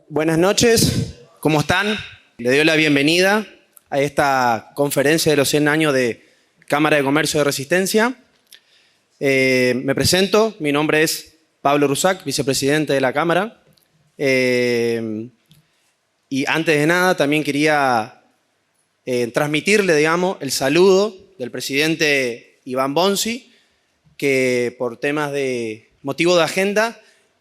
Buenas noches, ¿cómo están? Le doy la bienvenida a esta conferencia de los 100 años de Cámara de Comercio de Resistencia. Me presento, mi nombre es Pablo Rusac, vicepresidente de la Cámara. Y antes de nada también quería transmitirle, digamos, el saludo del presidente Iván Bonsi, que por temas de motivo de agenda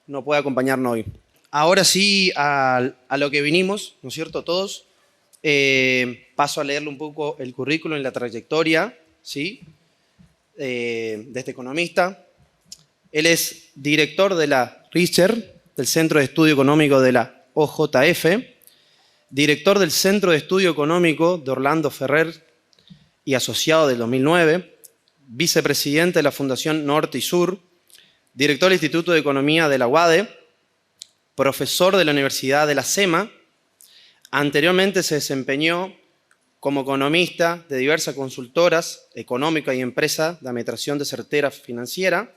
no puede acompañarnos hoy. Ahora sí, a lo que vinimos, ¿no es cierto? Todos. Paso a leerle un poco el currículum y la trayectoria, ¿sí? De este economista. Él es director de la RICHER, del Centro de Estudio Económico de la OJF, director del Centro de Estudio Económico de Orlando Ferrer y asociado del 2009, vicepresidente de la Fundación Norte y Sur, director del Instituto de Economía de la UADE, profesor de la Universidad de la SEMA. Anteriormente se desempeñó como economista de diversas consultoras económicas y empresas de administración de certera financiera.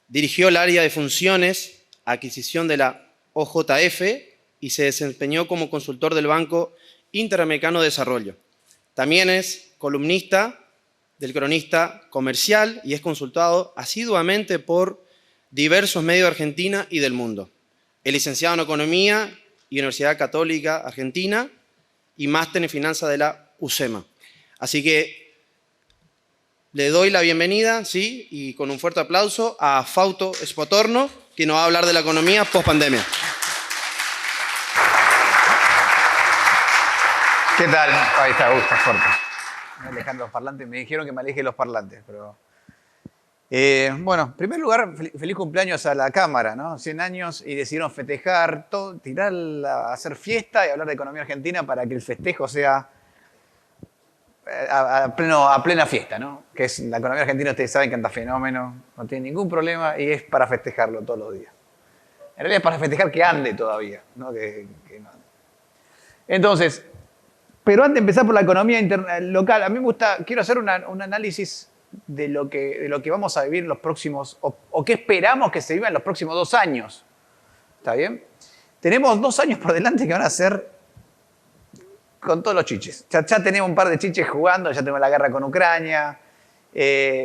Dirigió el área de funciones, adquisición de la OJF y se desempeñó como consultor del Banco Interamericano de Desarrollo. También es columnista del Cronista Comercial y es consultado asiduamente por diversos medios de Argentina y del mundo. Es licenciado en Economía y Universidad Católica Argentina y máster en Finanzas de la UCEMA. Así que le doy la bienvenida, ¿sí? Y con un fuerte aplauso a Fausto Spotorno, que nos va a hablar de la economía post-pandemia. ¿Qué tal? Ahí está, fuerte. Me alejan los parlantes, me dijeron que me aleje los parlantes, pero... bueno, en primer lugar, feliz cumpleaños a la Cámara, ¿no? 100 años y decidieron festejar, todo, hacer fiesta y hablar de economía argentina para que el festejo sea a plena fiesta, ¿no? Que es la economía argentina, ustedes saben que anda fenómeno, no tiene ningún problema y es para festejarlo todos los días. En realidad es para festejar que ande todavía, ¿no? Que no ande. Entonces, pero antes de empezar por la economía local, a mí me gusta, quiero hacer un análisis de lo que vamos a vivir en los próximos, o qué esperamos que se viva en los próximos 2 años. ¿Está bien? Tenemos 2 años por delante que van a ser con todos los chiches. Ya tenemos un par de chiches jugando, ya tenemos la guerra con Ucrania,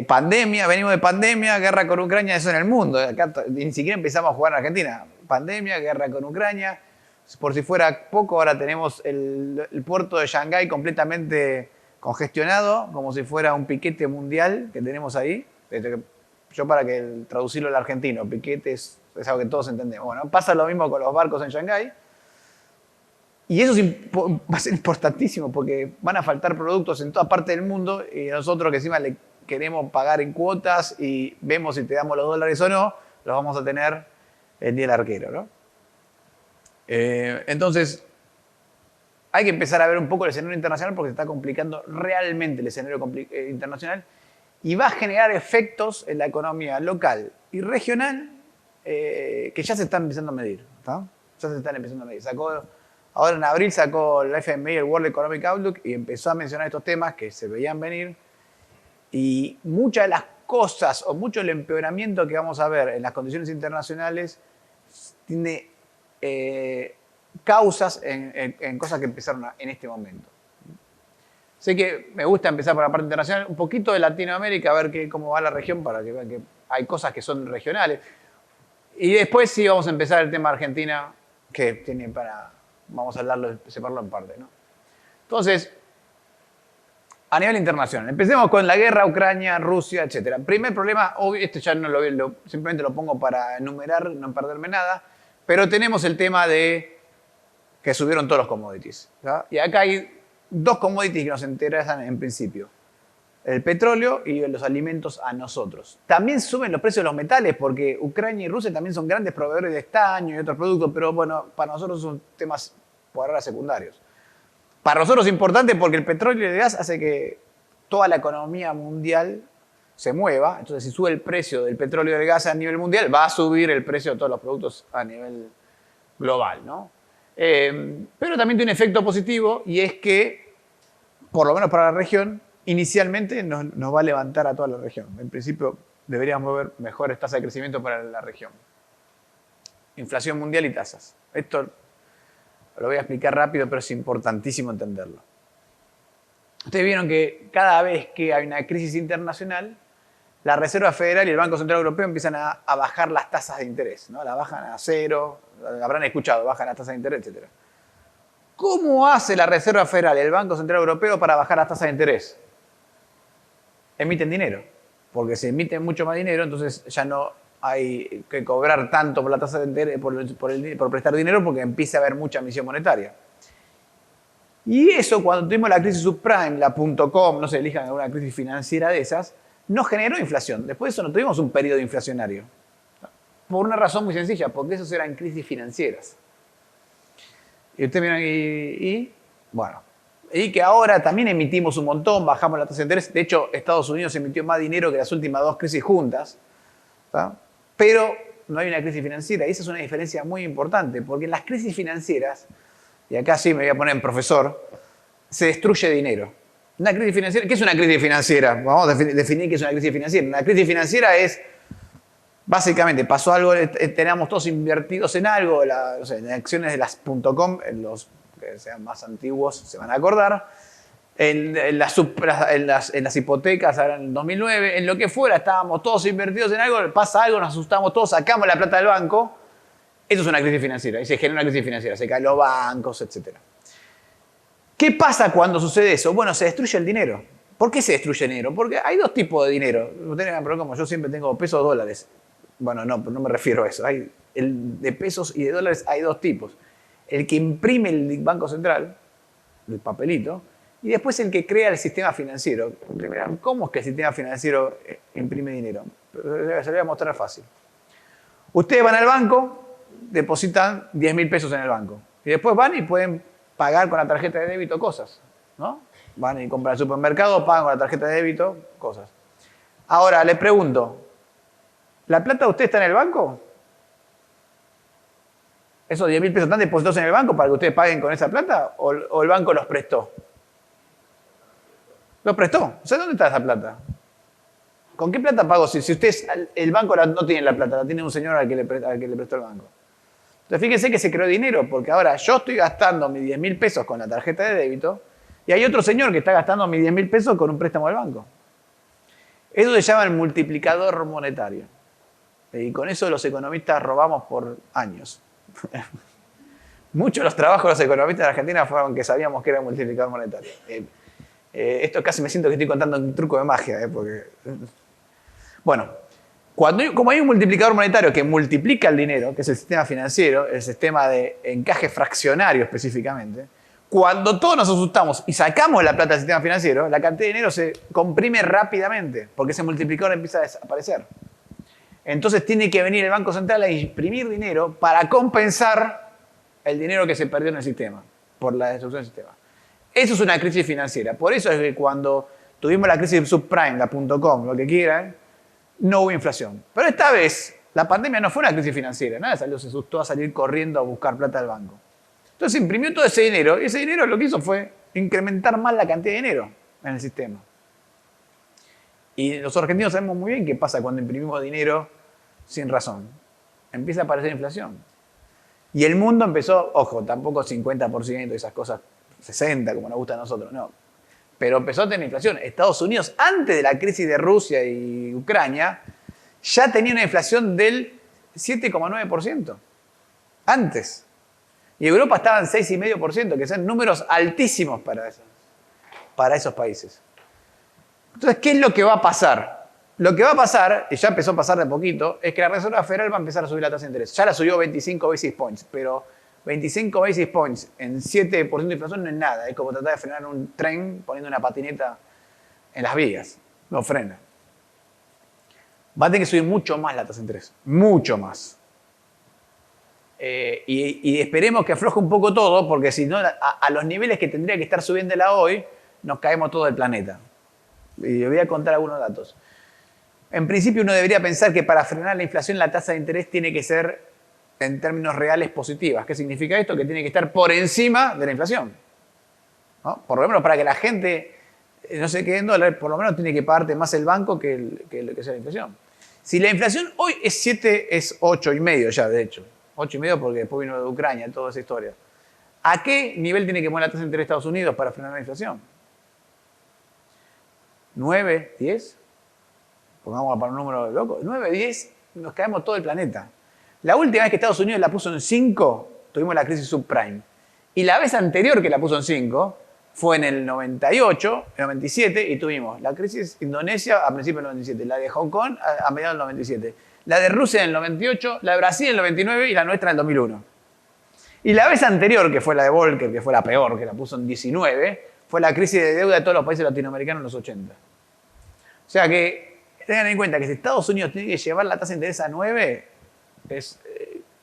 pandemia, venimos de pandemia, guerra con Ucrania, eso en el mundo. Acá ni siquiera empezamos a jugar en Argentina. Pandemia, guerra con Ucrania. Por si fuera poco, ahora tenemos el puerto de Shanghái completamente congestionado, como si fuera un piquete mundial que tenemos ahí. Yo para que traducirlo al argentino, piquete es algo que todos entendemos. Bueno, pasa lo mismo con los barcos en Shanghái. Y eso va a ser importantísimo porque van a faltar productos en toda parte del mundo y nosotros que encima le queremos pagar en cuotas y vemos si te damos los dólares o no, los vamos a tener el día del arquero, ¿no? Entonces, hay que empezar a ver un poco el escenario internacional porque se está complicando realmente el escenario internacional y va a generar efectos en la economía local y regional que ya se están empezando a medir. ¿Tá? Ya se están empezando a medir. Ahora en abril sacó la FMI el World Economic Outlook y empezó a mencionar estos temas que se veían venir y muchas de las cosas o mucho del empeoramiento que vamos a ver en las condiciones internacionales tiene causas en cosas que empezaron en este momento. Sé que me gusta empezar por la parte internacional, un poquito de Latinoamérica, a ver cómo va la región, para que vean que hay cosas que son regionales. Y después sí vamos a empezar el tema Argentina, que tiene vamos a hablarlo, separarlo en parte, ¿no? Entonces, a nivel internacional, empecemos con la guerra, Ucrania, Rusia, etc. Primer problema, obvio, este ya no lo veo, simplemente lo pongo para enumerar, no perderme nada. Pero tenemos el tema de que subieron todos los commodities. ¿Sí? Y acá hay 2 commodities que nos interesan en principio. El petróleo y los alimentos a nosotros. También suben los precios de los metales porque Ucrania y Rusia también son grandes proveedores de estaño y otros productos, pero bueno, para nosotros son temas por ahora secundarios. Para nosotros es importante porque el petróleo y el gas hace que toda la economía mundial se mueva, entonces si sube el precio del petróleo y del gas a nivel mundial, va a subir el precio de todos los productos a nivel global, ¿no? Pero también tiene un efecto positivo y es que, por lo menos para la región, inicialmente nos va a levantar a toda la región. En principio deberíamos ver mejores tasas de crecimiento para la región. Inflación mundial y tasas. Esto lo voy a explicar rápido, pero es importantísimo entenderlo. Ustedes vieron que cada vez que hay una crisis internacional, la Reserva Federal y el Banco Central Europeo empiezan a bajar las tasas de interés, ¿no? La bajan a cero, habrán escuchado, bajan las tasas de interés, etc. ¿Cómo hace la Reserva Federal y el Banco Central Europeo para bajar las tasas de interés? Emiten dinero, porque se emite mucho más dinero, entonces ya no hay que cobrar tanto por la tasa de interés, por prestar dinero, porque empieza a haber mucha emisión monetaria. Y eso, cuando tuvimos la crisis subprime, la .com, no se elijan alguna crisis financiera de esas, nos generó inflación. Después de eso no tuvimos un periodo inflacionario. Por una razón muy sencilla, porque esos eran crisis financieras. Y ustedes miran bueno, y que ahora también emitimos un montón, bajamos la tasa de interés. De hecho, Estados Unidos emitió más dinero que las últimas dos crisis juntas. ¿Tá? Pero no hay una crisis financiera. Y esa es una diferencia muy importante, porque en las crisis financieras, y acá sí me voy a poner en profesor, se destruye dinero. Una crisis financiera, ¿qué es una crisis financiera? Vamos a definir qué es una crisis financiera. Una crisis financiera es, básicamente, pasó algo, teníamos todos invertidos en algo, no sé, en acciones de las .com, los que sean más antiguos se van a acordar, en las hipotecas, ahora en el 2009, en lo que fuera, estábamos todos invertidos en algo, pasa algo, nos asustamos todos, sacamos la plata del banco. Eso es una crisis financiera, y se genera una crisis financiera, se caen los bancos, etc. ¿Qué pasa cuando sucede eso? Bueno, se destruye el dinero. ¿Por qué se destruye el dinero? Porque hay dos tipos de dinero. Ustedes me preguntan, como yo siempre tengo pesos o dólares. Bueno, no me refiero a eso. De pesos y de dólares hay dos tipos. El que imprime el Banco Central, el papelito, y después el que crea el sistema financiero. ¿Cómo es que el sistema financiero imprime dinero? Se lo voy a mostrar fácil. Ustedes van al banco, depositan 10.000 pesos en el banco. Y después van y pueden pagar con la tarjeta de débito cosas, ¿no? Van y compran al supermercado, pagan con la tarjeta de débito cosas. Ahora, les pregunto, ¿la plata de usted está en el banco? ¿Esos 10.000 pesos están depositados en el banco para que ustedes paguen con esa plata? ¿O el banco los prestó? ¿Los prestó? O sea, ¿dónde está esa plata? ¿Con qué plata pago? Si el banco no tiene la plata, la tiene un señor al que le prestó el banco. Entonces fíjense que se creó dinero, porque ahora yo estoy gastando mis 10.000 pesos con la tarjeta de débito y hay otro señor que está gastando mis 10.000 pesos con un préstamo del banco. Eso se llama el multiplicador monetario. Y con eso los economistas robamos por años. Muchos de los trabajos de los economistas de Argentina fueron que sabíamos que era el multiplicador monetario. Esto casi me siento que estoy contando un truco de magia, porque... Bueno, como hay un multiplicador monetario que multiplica el dinero, que es el sistema financiero, el sistema de encaje fraccionario específicamente, cuando todos nos asustamos y sacamos la plata del sistema financiero, la cantidad de dinero se comprime rápidamente, porque ese multiplicador empieza a desaparecer. Entonces tiene que venir el Banco Central a imprimir dinero para compensar el dinero que se perdió en el sistema, por la destrucción del sistema. Eso es una crisis financiera. Por eso es que cuando tuvimos la crisis subprime, la .com, lo que quieran, no hubo inflación. Pero esta vez, la pandemia no fue una crisis financiera. Nadie se asustó a salir corriendo a buscar plata del banco. Entonces se imprimió todo ese dinero, y ese dinero lo que hizo fue incrementar más la cantidad de dinero en el sistema. Y los argentinos sabemos muy bien qué pasa cuando imprimimos dinero sin razón. Empieza a aparecer inflación. Y el mundo empezó, ojo, tampoco 50% y esas cosas, 60% como nos gusta a nosotros, no. Pero empezó a tener inflación. Estados Unidos, antes de la crisis de Rusia y Ucrania, ya tenía una inflación del 7,9%. Antes. Y Europa estaba en 6,5%, que son números altísimos para esos países. Entonces, ¿qué es lo que va a pasar? Lo que va a pasar, y ya empezó a pasar de poquito, es que la Reserva Federal va a empezar a subir la tasa de interés. Ya la subió 25 basis points, pero 25 basis points en 7% de inflación no es nada. Es como tratar de frenar un tren poniendo una patineta en las vías. No frena. Va a tener que subir mucho más la tasa de interés. Mucho más. Y esperemos que afloje un poco todo, porque si no, a los niveles que tendría que estar subiéndola hoy, nos caemos todo del planeta. Y les voy a contar algunos datos. En principio uno debería pensar que para frenar la inflación la tasa de interés tiene que ser en términos reales positivas. ¿Qué significa esto? Que tiene que estar por encima de la inflación, ¿no? Por lo menos para que la gente no se quede en dólares, por lo menos tiene que pagarte más el banco que sea la inflación. Si la inflación hoy es 7, es 8,5 ya, de hecho. 8,5 porque después vino de Ucrania, toda esa historia. ¿A qué nivel tiene que poner la tasa de interés de Estados Unidos para frenar la inflación? ¿9, 10? Pongamos para un número loco. 9, 10, nos caemos todo el planeta. La última vez que Estados Unidos la puso en 5, tuvimos la crisis subprime. Y la vez anterior que la puso en 5 fue en el 98, el 97, y tuvimos la crisis Indonesia a principios del 97, la de Hong Kong a mediados del 97, la de Rusia en el 98, la de Brasil en el 99 y la nuestra en el 2001. Y la vez anterior, que fue la de Volcker, que fue la peor, que la puso en 19, fue la crisis de deuda de todos los países latinoamericanos en los 80. O sea que tengan en cuenta que si Estados Unidos tiene que llevar la tasa de interés a 9, es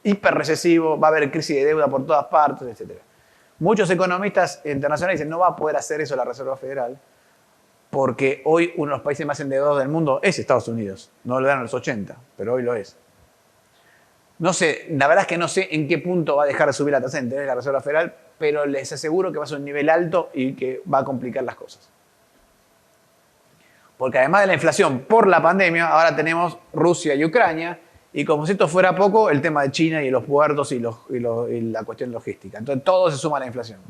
hiper recesivo, va a haber crisis de deuda por todas partes, etc. Muchos economistas internacionales dicen no va a poder hacer eso la Reserva Federal porque hoy uno de los países más endeudados del mundo es Estados Unidos. No lo eran en los 80, pero hoy lo es. No sé, la verdad es que no sé en qué punto va a dejar de subir la tasa de interés de la Reserva Federal, pero les aseguro que va a ser un nivel alto y que va a complicar las cosas. Porque además de la inflación por la pandemia, ahora tenemos Rusia y Ucrania, y como si esto fuera poco, el tema de China y los puertos y la cuestión logística. Entonces todo se suma a la inflación.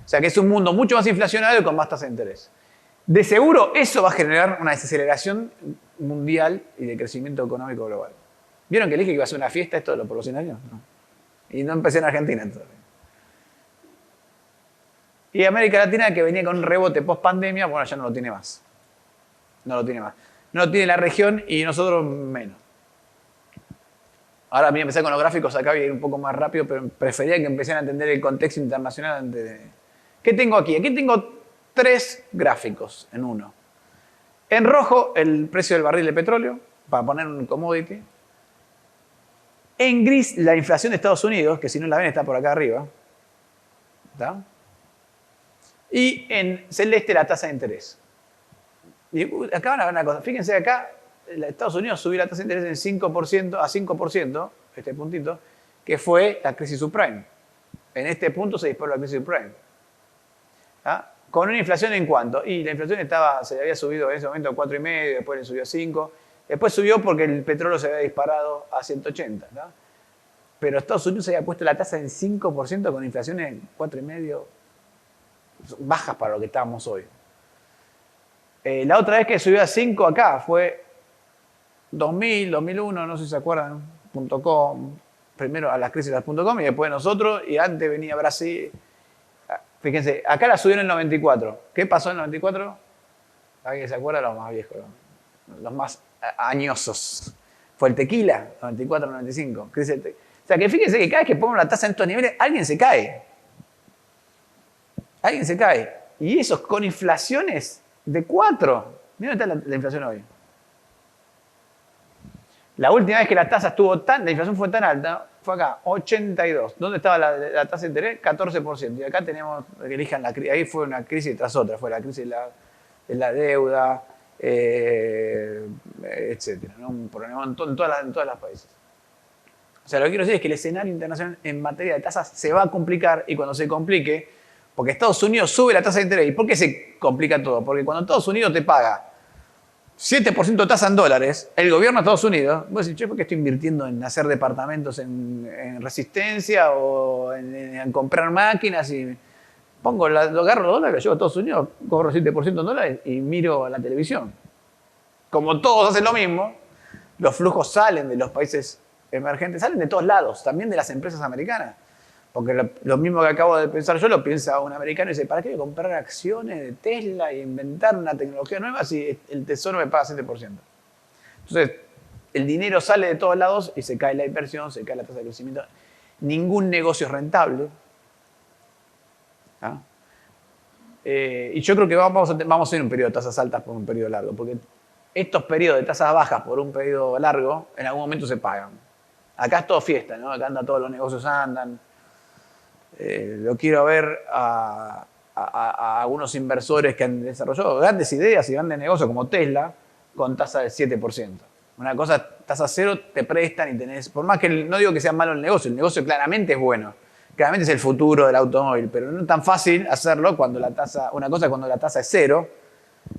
O sea que es un mundo mucho más inflacionario y con más tasa de interés. De seguro eso va a generar una desaceleración mundial y de crecimiento económico global. ¿Vieron que le dije que iba a ser una fiesta esto de los próximos años? No. Y no empecé en Argentina todavía. Y América Latina, que venía con un rebote post pandemia, bueno, ya no lo tiene más. No lo tiene más. No lo tiene la región y nosotros menos. Ahora voy a empezar con los gráficos acá, voy a ir un poco más rápido, pero prefería que empecen a entender el contexto internacional antes de... ¿Qué tengo aquí? Aquí tengo 3 gráficos en uno. En rojo, el precio del barril de petróleo, para poner un commodity. En gris, la inflación de Estados Unidos, que si no la ven está por acá arriba. ¿Está? Y en celeste, la tasa de interés. Y acá van a ver una cosa. Fíjense acá, Estados Unidos subió la tasa de interés en 5% a 5%, este puntito, que fue la crisis subprime. En este punto se disparó la crisis subprime. ¿Ah? Con una inflación en cuánto? Y la inflación se había subido en ese momento a 4,5, después le subió a 5. Después subió porque el petróleo se había disparado a 180. ¿No? Pero Estados Unidos había puesto la tasa en 5% con inflación en 4,5, bajas para lo que estábamos hoy. La otra vez que subió a 5 acá fue 2000, 2001, no sé si se acuerdan, .com, primero a las crisis de las .com y después nosotros, y antes venía Brasil. Fíjense, acá la subió en el 94. ¿Qué pasó en el 94? ¿Alguien se acuerda? Los más viejos, los más añosos. Fue el tequila, 94, 95. O sea, que fíjense que cada vez que ponemos la tasa en estos niveles, alguien se cae. Alguien se cae. Y eso con inflaciones de 4. Miren dónde está la inflación hoy. La última vez que la tasa la inflación fue tan alta, fue acá, 82. ¿Dónde estaba la tasa de interés? 14%. Y acá tenemos, que elijan ahí fue una crisis tras otra, fue la crisis de la deuda, etcétera, ¿no? Un problema en todas las países. O sea, lo que quiero decir es que el escenario internacional en materia de tasas se va a complicar y cuando se complique, porque Estados Unidos sube la tasa de interés. ¿Y por qué se complica todo? Porque cuando Estados Unidos te paga 7% de tasa en dólares, el gobierno de Estados Unidos, vos decís, che, ¿por qué estoy invirtiendo en hacer departamentos en resistencia o en comprar máquinas? Y agarro los dólares, lo llevo a Estados Unidos, cobro 7% en dólares y miro la televisión. Como todos hacen lo mismo, los flujos salen de los países emergentes, salen de todos lados, también de las empresas americanas. Porque lo mismo que acabo de pensar yo lo piensa un americano y dice, ¿para qué voy a comprar acciones de Tesla e inventar una tecnología nueva si el tesoro me paga 7%? Entonces, el dinero sale de todos lados y se cae la inversión, se cae la tasa de crecimiento. Ningún negocio es rentable. ¿Ah? Y yo creo que vamos a tener un periodo de tasas altas por un periodo largo, porque estos periodos de tasas bajas por un periodo largo en algún momento se pagan. Acá es todo fiesta, ¿no? Acá todos los negocios andan. Lo quiero ver a algunos inversores que han desarrollado grandes ideas y grandes negocios como Tesla con tasa del 7%. Una cosa, tasa cero, te prestan y tenés... Por más que no digo que sea malo el negocio claramente es bueno. Claramente es el futuro del automóvil, pero no es tan fácil hacerlo cuando la tasa... Una cosa es cuando la tasa es 0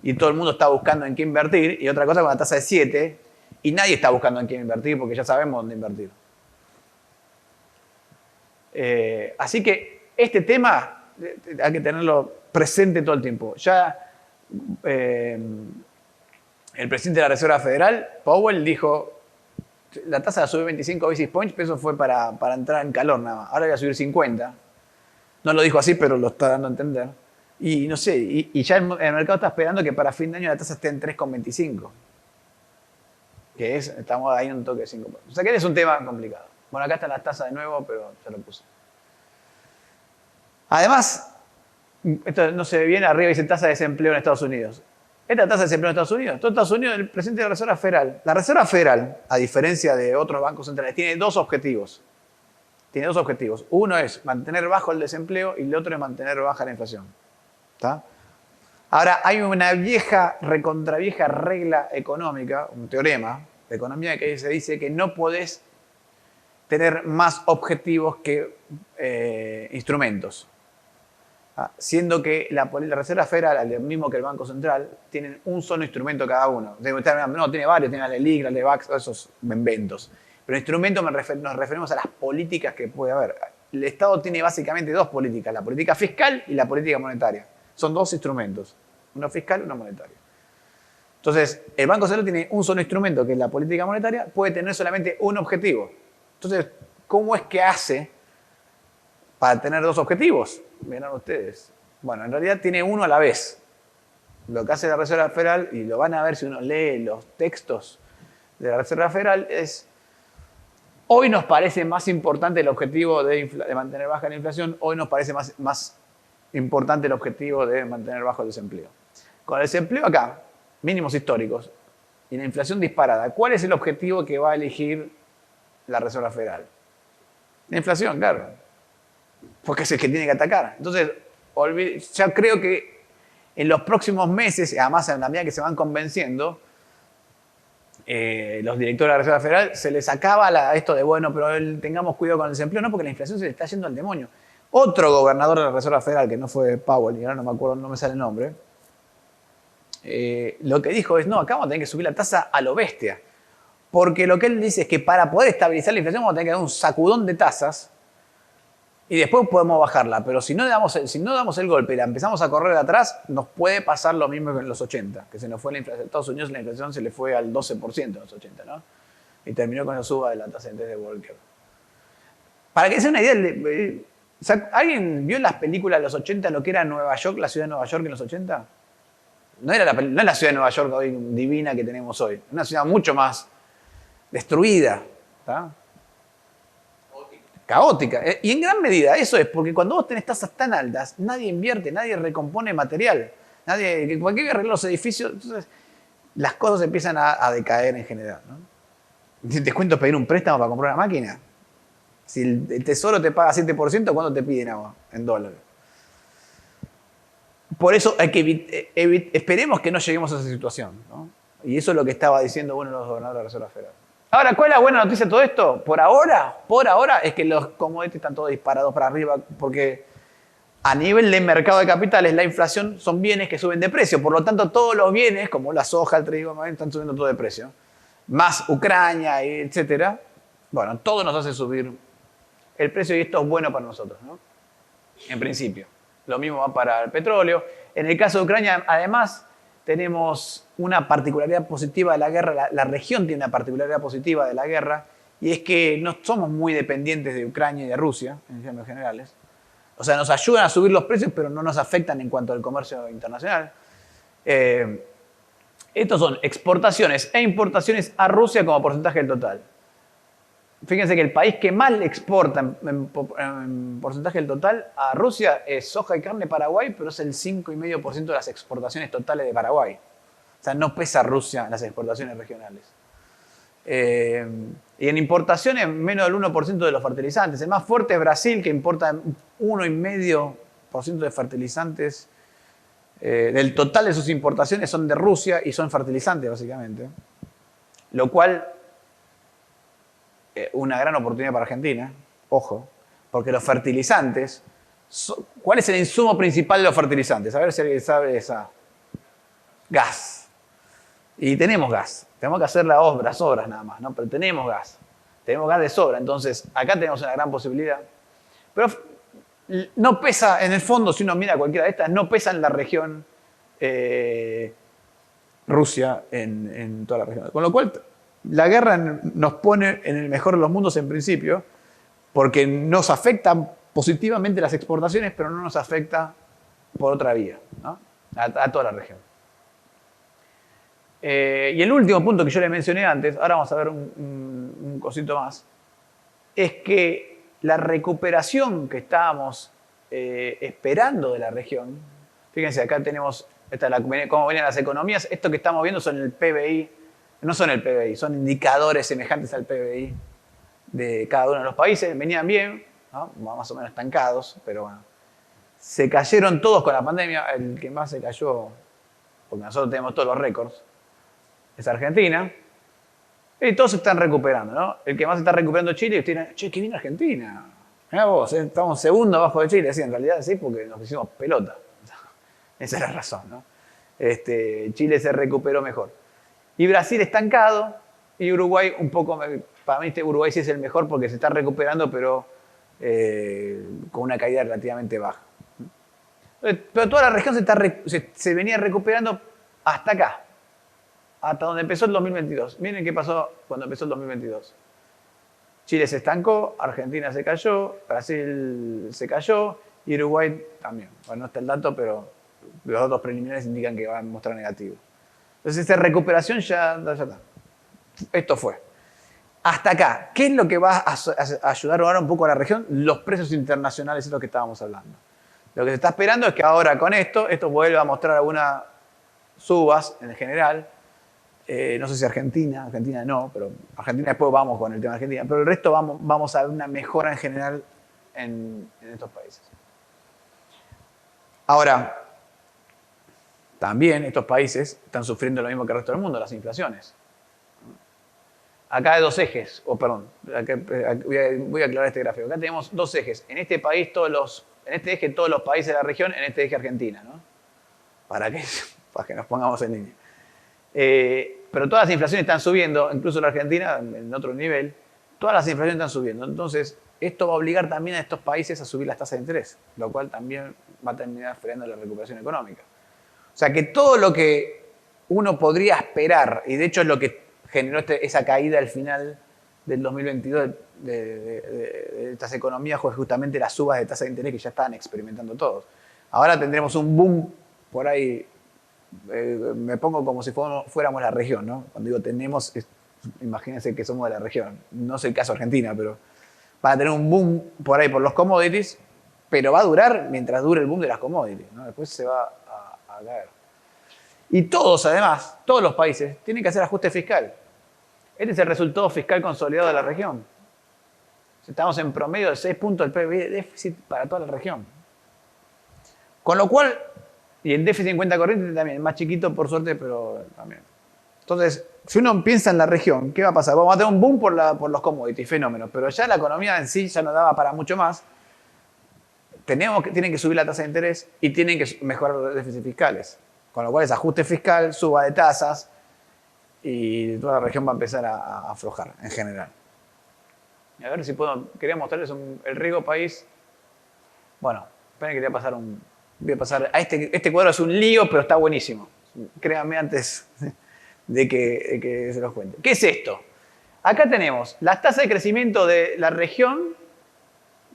y todo el mundo está buscando en qué invertir, y otra cosa cuando la tasa es 7 y nadie está buscando en qué invertir porque ya sabemos dónde invertir. Así que este tema hay que tenerlo presente todo el tiempo. Ya el presidente de la Reserva Federal, Powell, dijo, la tasa la subió 25 basis points, pero eso fue para entrar en calor nada más. Ahora voy a subir 50. No lo dijo así, pero lo está dando a entender. Y no sé, y ya el mercado está esperando que para fin de año la tasa esté en 3,25. Estamos ahí en un toque de 5%. O sea que es un tema complicado. Bueno, acá están las tasas de nuevo, pero ya lo puse. Además, esto no se ve bien, arriba dice tasa de desempleo en Estados Unidos. Esta tasa de desempleo en Estados Unidos, todo Estados Unidos, el presidente de la Reserva Federal. La Reserva Federal, a diferencia de otros bancos centrales, tiene dos objetivos. Tiene dos objetivos. Uno es mantener bajo el desempleo y el otro es mantener baja la inflación. ¿Está? Ahora, hay una recontravieja regla económica, un teorema de economía que se dice que no podés tener más objetivos que instrumentos. Siendo que la Reserva Federal, al mismo que el Banco Central, tienen un solo instrumento cada uno. No, tiene varios, tiene la LELIQ, la LEVAX, esos inventos. Pero instrumentos nos referimos a las políticas que puede haber. El Estado tiene básicamente dos políticas, la política fiscal y la política monetaria. Son dos instrumentos, uno fiscal y uno monetario. Entonces, el Banco Central tiene un solo instrumento, que es la política monetaria, puede tener solamente un objetivo. Entonces, ¿cómo es que hace para tener dos objetivos? Verán ustedes. Bueno, en realidad tiene uno a la vez. Lo que hace la Reserva Federal, y lo van a ver si uno lee los textos de la Reserva Federal, es: hoy nos parece más importante el objetivo de mantener baja la inflación, hoy nos parece más importante el objetivo de mantener bajo el desempleo. Con el desempleo acá, mínimos históricos, y la inflación disparada, ¿cuál es el objetivo que va a elegir la Reserva Federal? La inflación, claro. Porque es el que tiene que atacar. Entonces, ya creo que en los próximos meses, además en la medida que se van convenciendo, los directores de la Reserva Federal se les acaba esto de, bueno, pero tengamos cuidado con el desempleo. No, porque la inflación se le está yendo al demonio. Otro gobernador de la Reserva Federal, que no fue Powell, y ahora no me acuerdo, no me sale el nombre, lo que dijo es: no, acá vamos a tener que subir la tasa a lo bestia. Porque lo que él dice es que para poder estabilizar la inflación vamos a tener que dar un sacudón de tasas y después podemos bajarla. Pero si no damos el golpe y la empezamos a correr de atrás, nos puede pasar lo mismo que en los 80, que se nos fue la inflación. En Estados Unidos la inflación se le fue al 12% en los 80, ¿no? Y terminó con la suba de la tasa de interés de Volcker. Para que se den una idea, ¿alguien vio en las películas de los 80 lo que era Nueva York, la ciudad de Nueva York en los 80? No es la ciudad de Nueva York hoy divina que tenemos hoy. Es una ciudad mucho más destruida. ¿Está? Caótica. Y en gran medida eso es porque cuando vos tenés tasas tan altas, nadie invierte, nadie recompone material. Cualquier arregla los edificios, entonces las cosas empiezan a decaer en general, ¿no? Si te cuento pedir un préstamo para comprar una máquina, si el Tesoro te paga 7%, ¿cuánto te piden agua en dólares? Por eso hay que esperemos que no lleguemos a esa situación, ¿no? Y eso es lo que estaba diciendo uno de los gobernadores de la Reserva Federal. Ahora, ¿cuál es la buena noticia de todo esto? Por ahora es que los commodities están todos disparados para arriba, porque a nivel de mercado de capitales la inflación son bienes que suben de precio. Por lo tanto, todos los bienes, como la soja, el trigo, están subiendo todo de precio. Más Ucrania, etcétera. Bueno, todo nos hace subir el precio y esto es bueno para nosotros, ¿no? En principio. Lo mismo va para el petróleo. En el caso de Ucrania, además, tenemos una particularidad positiva de la guerra. La región tiene una particularidad positiva de la guerra, y es que no somos muy dependientes de Ucrania y de Rusia, en términos generales. O sea, nos ayudan a subir los precios, pero no nos afectan en cuanto al comercio internacional. Estos son exportaciones e importaciones a Rusia como porcentaje del total. Fíjense que el país que más le exporta en porcentaje del total a Rusia es soja y carne Paraguay, pero es el 5,5% de las exportaciones totales de Paraguay. O sea, no pesa Rusia en las exportaciones regionales. Y en importaciones, menos del 1% de los fertilizantes. El más fuerte es Brasil, que importa 1,5% de fertilizantes. Del total de sus importaciones son de Rusia y son fertilizantes, básicamente. Lo cual una gran oportunidad para Argentina, ojo, porque los fertilizantes, ¿cuál es el insumo principal de los fertilizantes? A ver si alguien sabe esa. Gas. Y tenemos gas. Tenemos que hacer las obras nada más, ¿no? Pero tenemos gas. Tenemos gas de sobra. Entonces, acá tenemos una gran posibilidad. Pero no pesa, en el fondo, si uno mira cualquiera de estas, no pesa en la región Rusia, en toda la región. Con lo cual, la guerra nos pone en el mejor de los mundos en principio, porque nos afecta positivamente las exportaciones, pero no nos afecta por otra vía, ¿no? A toda la región. Y el último punto que yo le mencioné antes, ahora vamos a ver un cosito más, es que la recuperación que estábamos esperando de la región, fíjense, acá tenemos cómo venían las economías, esto que estamos viendo son el PBI, no son el PBI, son indicadores semejantes al PBI de cada uno de los países, venían bien, ¿no? Más o menos estancados, pero bueno. Se cayeron todos con la pandemia, el que más se cayó, porque nosotros tenemos todos los récords, es Argentina, y todos se están recuperando, ¿no? El que más se está recuperando es Chile, y ustedes dirán, che, que viene Argentina. Mirá vos, estamos segundo abajo de Chile, sí, en realidad sí, porque nos hicimos pelota. Esa es la razón, ¿no? Chile se recuperó mejor. Y Brasil estancado, y Uruguay un poco, para mí Uruguay sí es el mejor porque se está recuperando, pero con una caída relativamente baja. Pero toda la región se venía recuperando hasta acá, hasta donde empezó el 2022. Miren qué pasó cuando empezó el 2022. Chile se estancó, Argentina se cayó, Brasil se cayó y Uruguay también. Bueno, no está el dato, pero los datos preliminares indican que va a mostrar negativo. Entonces, esta recuperación ya está. Esto fue. Hasta acá, ¿qué es lo que va a ayudar ahora un poco a la región? Los precios internacionales es lo que estábamos hablando. Lo que se está esperando es que ahora con esto vuelva a mostrar algunas subas en general. No sé si Argentina no, pero Argentina después vamos con el tema de Argentina. Pero el resto vamos a ver una mejora en general en estos países. Ahora, también estos países están sufriendo lo mismo que el resto del mundo, las inflaciones. Acá hay dos ejes, voy a aclarar este gráfico. Acá tenemos dos ejes. En este país, en este eje todos los países de la región, en este eje Argentina, ¿no? Para que nos pongamos en línea. Pero todas las inflaciones están subiendo, incluso la Argentina en otro nivel, todas las inflaciones están subiendo. Entonces, esto va a obligar también a estos países a subir las tasas de interés, lo cual también va a terminar frenando la recuperación económica. O sea que todo lo que uno podría esperar, y de hecho es lo que generó esa caída al final del 2022 de estas economías, fue justamente las subas de tasa de interés que ya estaban experimentando todos. Ahora tendremos un boom por ahí, me pongo como si fuéramos la región, ¿no? Cuando digo tenemos, imagínense que somos de la región. No es el caso de Argentina, pero van a tener un boom por ahí por los commodities, pero va a durar mientras dure el boom de las commodities, ¿no? Después se va a caer. Y todos, además, todos los países tienen que hacer ajuste fiscal. Este es el resultado fiscal consolidado de la región. Estamos en promedio de 6 puntos del PIB de déficit para toda la región. Con lo cual, y el déficit en cuenta corriente también, más chiquito por suerte, pero también. Entonces, si uno piensa en la región, ¿qué va a pasar? Vamos a tener un boom por los commodities, fenómenos, pero ya la economía en sí ya no daba para mucho más. Tienen que subir la tasa de interés y tienen que mejorar los déficits fiscales. Con lo cual es ajuste fiscal, suba de tasas y toda la región va a empezar a aflojar en general. Y a ver si quería mostrarles el riego país. Bueno, esperen que voy a pasar a este cuadro es un lío, pero está buenísimo. Créanme antes de que se los cuente. ¿Qué es esto? Acá tenemos las tasas de crecimiento de la región.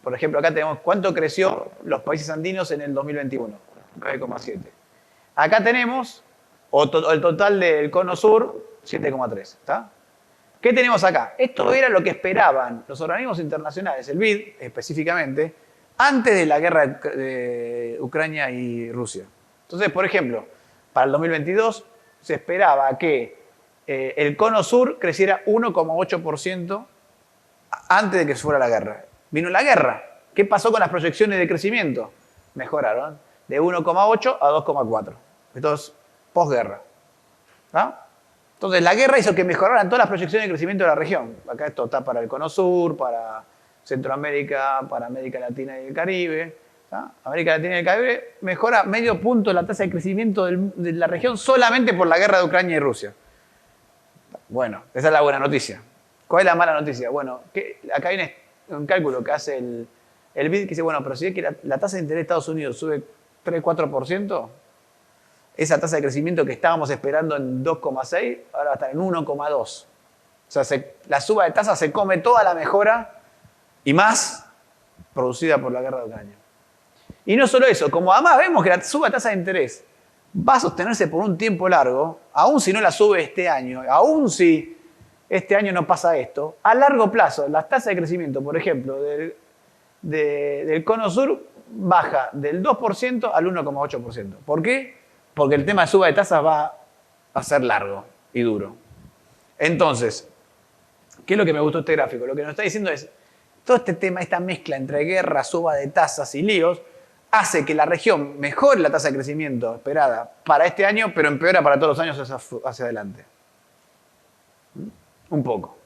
Por ejemplo, acá tenemos cuánto creció los países andinos en el 2021. 9,7. Acá tenemos el total del cono sur, 7,3. ¿Está? ¿Qué tenemos acá? Esto era lo que esperaban los organismos internacionales, el BID específicamente, antes de la guerra de Ucrania y Rusia. Entonces, por ejemplo, para el 2022 se esperaba que el cono sur creciera 1,8% antes de que se fuera la guerra. Vino la guerra. ¿Qué pasó con las proyecciones de crecimiento? Mejoraron de 1,8 a 2,4. Esto es posguerra. ¿Ah? Entonces, la guerra hizo que mejoraran todas las proyecciones de crecimiento de la región. Acá esto está para el cono sur, para Centroamérica, para América Latina y el Caribe. ¿Ah? América Latina y el Caribe mejora medio punto la tasa de crecimiento de la región solamente por la guerra de Ucrania y Rusia. Bueno, esa es la buena noticia. ¿Cuál es la mala noticia? Bueno, acá viene un cálculo que hace El BID que dice, bueno, pero si es que la tasa de interés de Estados Unidos sube 3-4%, esa tasa de crecimiento que estábamos esperando en 2,6, ahora va a estar en 1,2. O sea, la suba de tasa se come toda la mejora y más producida por la guerra de Ucrania. Y no solo eso, como además vemos que la suba de tasa de interés va a sostenerse por un tiempo largo, aun si no la sube este año, aun si este año no pasa esto, a largo plazo, las tasas de crecimiento, por ejemplo, del cono sur baja del 2% al 1,8%. ¿Por qué? Porque el tema de suba de tasas va a ser largo y duro. Entonces, ¿qué es lo que me gustó este gráfico? Lo que nos está diciendo es, todo este tema, esta mezcla entre guerra, suba de tasas y líos, hace que la región mejore la tasa de crecimiento esperada para este año, pero empeora para todos los años hacia adelante. Un poco.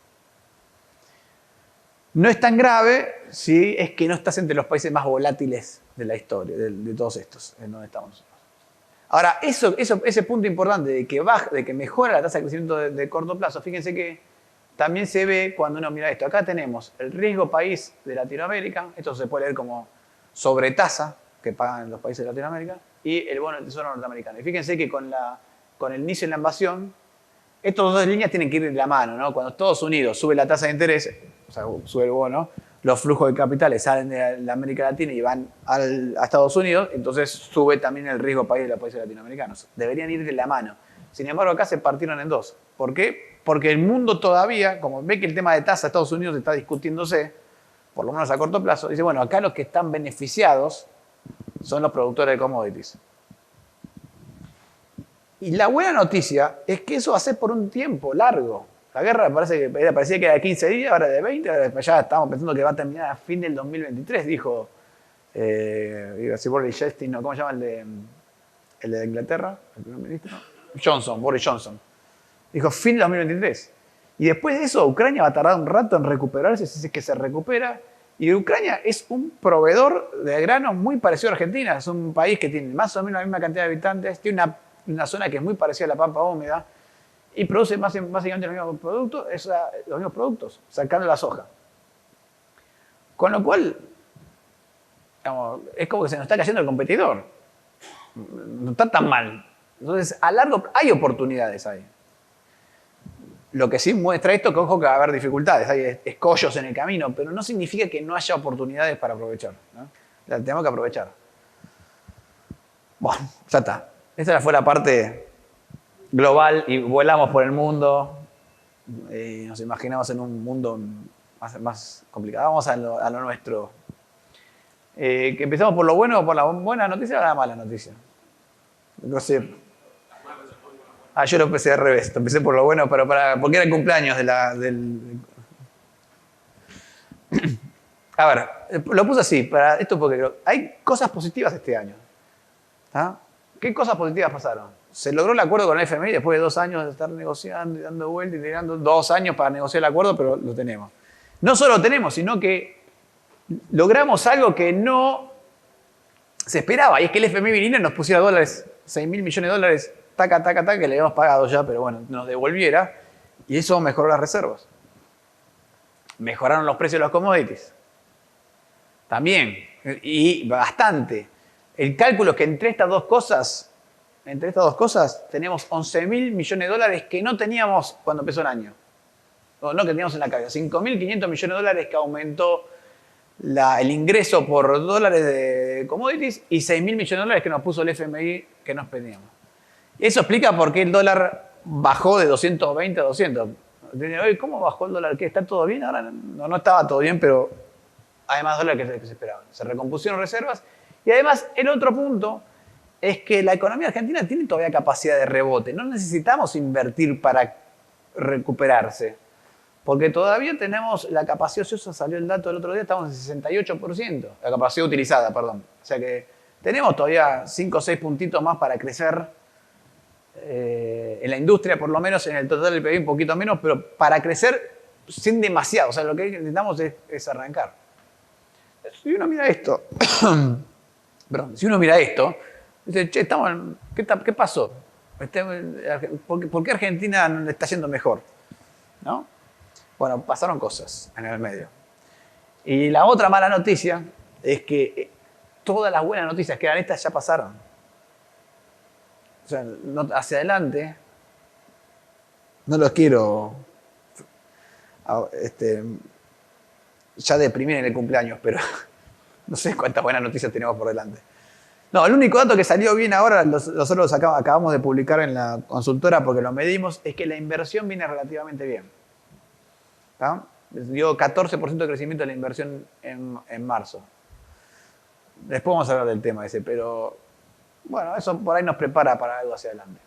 No es tan grave si es que no estás entre los países más volátiles de la historia, de todos estos, en donde estamos nosotros. Ahora, ese punto importante de que mejora la tasa de crecimiento de corto plazo, fíjense que también se ve cuando uno mira esto. Acá tenemos el riesgo país de Latinoamérica, esto se puede leer como sobretasa que pagan los países de Latinoamérica, y el bono del Tesoro norteamericano. Y fíjense que con el inicio de la invasión, estas dos líneas tienen que ir de la mano, ¿no? Cuando Estados Unidos sube la tasa de interés, o sea, sube el bono, los flujos de capitales salen de la América Latina y van a Estados Unidos, entonces sube también el riesgo país de los países latinoamericanos. Deberían ir de la mano. Sin embargo, acá se partieron en dos. ¿Por qué? Porque el mundo todavía, como ve que el tema de tasa de Estados Unidos está discutiéndose, por lo menos a corto plazo, dice, bueno, acá los que están beneficiados son los productores de commodities. Y la buena noticia es que eso va a ser por un tiempo largo. La guerra parecía que era de 15 días, ahora de 20, ahora ya estamos pensando que va a terminar a fin del 2023, dijo Boris Johnson, ¿no? ¿Cómo se llama el de Inglaterra? ¿El primer ministro? Boris Johnson. Dijo fin del 2023. Y después de eso, Ucrania va a tardar un rato en recuperarse, si es que se recupera. Y Ucrania es un proveedor de granos muy parecido a Argentina. Es un país que tiene más o menos la misma cantidad de habitantes, tiene una zona que es muy parecida a la pampa húmeda y produce básicamente los mismos productos, sacando la soja. Con lo cual, digamos, es como que se nos está cayendo el competidor. No está tan mal. Entonces, hay oportunidades ahí. Lo que sí muestra esto, que ojo que va a haber dificultades, hay escollos en el camino, pero no significa que no haya oportunidades para aprovechar, ¿no? Las tenemos que aprovechar. Bueno, ya está. Esta fue la parte global y volamos por el mundo. Nos imaginamos en un mundo más complicado. Vamos a lo nuestro. Que empezamos por lo bueno, por la buena noticia o la mala noticia. No sé. Yo lo empecé al revés. Empecé por lo bueno, pero porque era el cumpleaños del... A ver, lo puse así, para esto porque hay cosas positivas este año. ¿Ah? ¿Qué cosas positivas pasaron? Se logró el acuerdo con el FMI después de 2 años de estar negociando y dando vueltas y tirando 2 años para negociar el acuerdo, pero lo tenemos. No solo lo tenemos, sino que logramos algo que no se esperaba, y es que el FMI viniera y nos pusiera dólares, 6.000 millones de dólares, taca, que le habíamos pagado ya, pero bueno, nos devolviera, y eso mejoró las reservas. Mejoraron los precios de los commodities. También, y bastante. El cálculo es que entre estas dos cosas tenemos 11.000 millones de dólares que no teníamos cuando empezó el año. No que teníamos en la cabeza. 5.500 millones de dólares que aumentó el ingreso por dólares de commodities y 6.000 millones de dólares que nos puso el FMI que nos pedíamos. Eso explica por qué el dólar bajó de 220 a 200. ¿Cómo bajó el dólar? ¿Qué? ¿Está todo bien? Ahora no estaba todo bien, pero hay más dólares que se esperaban. Se recompusieron reservas. Y además, el otro punto es que la economía argentina tiene todavía capacidad de rebote. No necesitamos invertir para recuperarse. Porque todavía tenemos la capacidad ociosa, salió el dato del otro día, estamos en 68%. La capacidad utilizada, perdón. O sea que tenemos todavía 5 o 6 puntitos más para crecer en la industria, por lo menos en el total del PIB un poquito menos, pero para crecer sin demasiado. O sea, lo que necesitamos es arrancar. Si uno mira esto... Perdón, si uno mira esto, dice, che, ¿qué pasó? ¿Por qué Argentina le está yendo mejor? ¿No? Bueno, pasaron cosas en el medio. Y la otra mala noticia es que todas las buenas noticias que eran estas ya pasaron. O sea, hacia adelante, no los quiero ya deprimir en el cumpleaños, pero no sé cuántas buenas noticias tenemos por delante. No, el único dato que salió bien ahora, nosotros acabamos de publicar en la consultora porque lo medimos, es que la inversión viene relativamente bien. ¿Tá? Dio 14% de crecimiento de la inversión en marzo. Después vamos a hablar del tema ese, pero bueno, eso por ahí nos prepara para algo hacia adelante.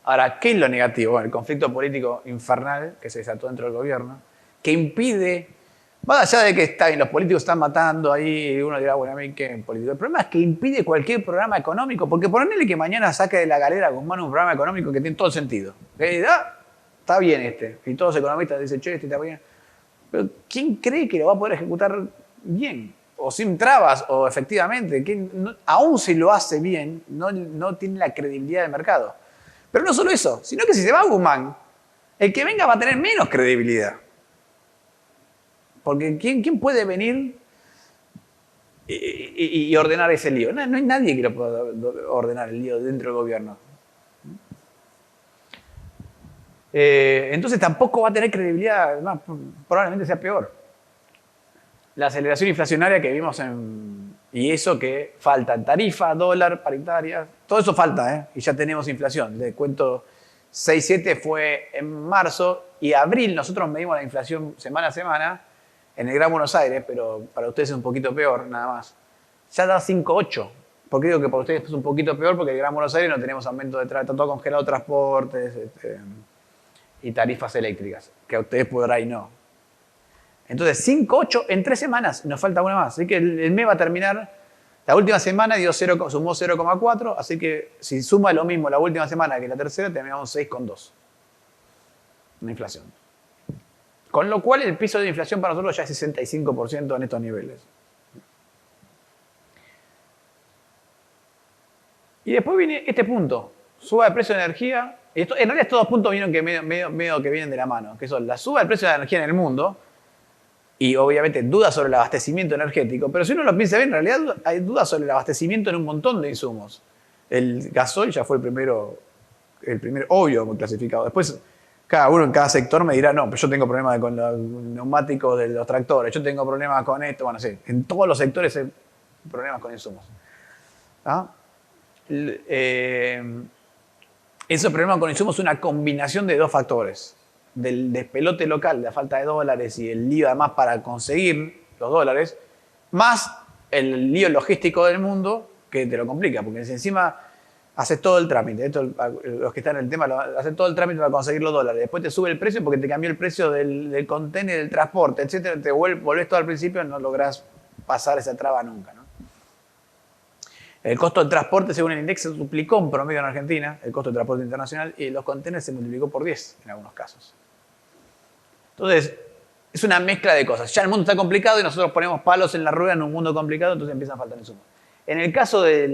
Ahora, ¿qué es lo negativo? Bueno, el conflicto político infernal que se desató dentro del gobierno, que impide, más allá de que está bien, los políticos están matando ahí, y uno dirá, bueno, a mí qué político. El problema es que impide cualquier programa económico, porque ponerle que mañana saque de la galera a Guzmán un programa económico que tiene todo el sentido. Está bien este. Y todos los economistas dicen, che, este está bien. Pero ¿quién cree que lo va a poder ejecutar bien? O sin trabas, o efectivamente. Aún si lo hace bien, no tiene la credibilidad del mercado. Pero no solo eso, sino que si se va Guzmán, el que venga va a tener menos credibilidad. Porque ¿quién puede venir y ordenar ese lío? No hay nadie que lo pueda ordenar el lío dentro del gobierno. Entonces tampoco va a tener credibilidad, además, probablemente sea peor. La aceleración inflacionaria que vimos y eso que falta, tarifa, dólar, paritarias, todo eso falta, y ya tenemos inflación. Les cuento, 6,7 fue en marzo y abril nosotros medimos la inflación semana a semana en el Gran Buenos Aires, pero para ustedes es un poquito peor, nada más. Ya da 5,8. ¿Por qué digo que para ustedes es un poquito peor? Porque en el Gran Buenos Aires no tenemos aumento de está todo congelado transportes, y tarifas eléctricas, que a ustedes por ahí no. Entonces, 5,8 en 3 semanas, nos falta una más. Así que el mes va a terminar, la última semana sumó 0,4, así que si suma lo mismo la última semana que la tercera, terminamos 6,2. Una inflación. Con lo cual, el piso de inflación para nosotros ya es 65% en estos niveles. Y después viene este punto, suba de precio de energía. En realidad estos dos puntos medio que vienen de la mano, que son la suba del precio de la energía en el mundo y obviamente dudas sobre el abastecimiento energético, pero si uno lo piensa bien, en realidad hay dudas sobre el abastecimiento en un montón de insumos. El gasoil ya fue el primer obvio clasificado. Después, cada uno en cada sector me dirá, no, pero yo tengo problemas con los neumáticos de los tractores, yo tengo problemas con esto, bueno, sí, en todos los sectores hay problemas con insumos. ¿Ah? Ese problema con insumos es una combinación de dos factores. Del despelote local, la falta de dólares y el lío además para conseguir los dólares, más el lío logístico del mundo que te lo complica, porque si encima haces todo el trámite, los que están en el tema, haces todo el trámite para conseguir los dólares, después te sube el precio porque te cambió el precio del container, del transporte, etc. Te volvés todo al principio y no lográs pasar esa traba nunca, ¿no? El costo del transporte, según el INDEX, se duplicó en promedio en Argentina, el costo del transporte internacional, y los containers se multiplicó por 10 en algunos casos. Entonces, es una mezcla de cosas. Ya el mundo está complicado y nosotros ponemos palos en la rueda en un mundo complicado, entonces empiezan a faltar insumos. En el caso de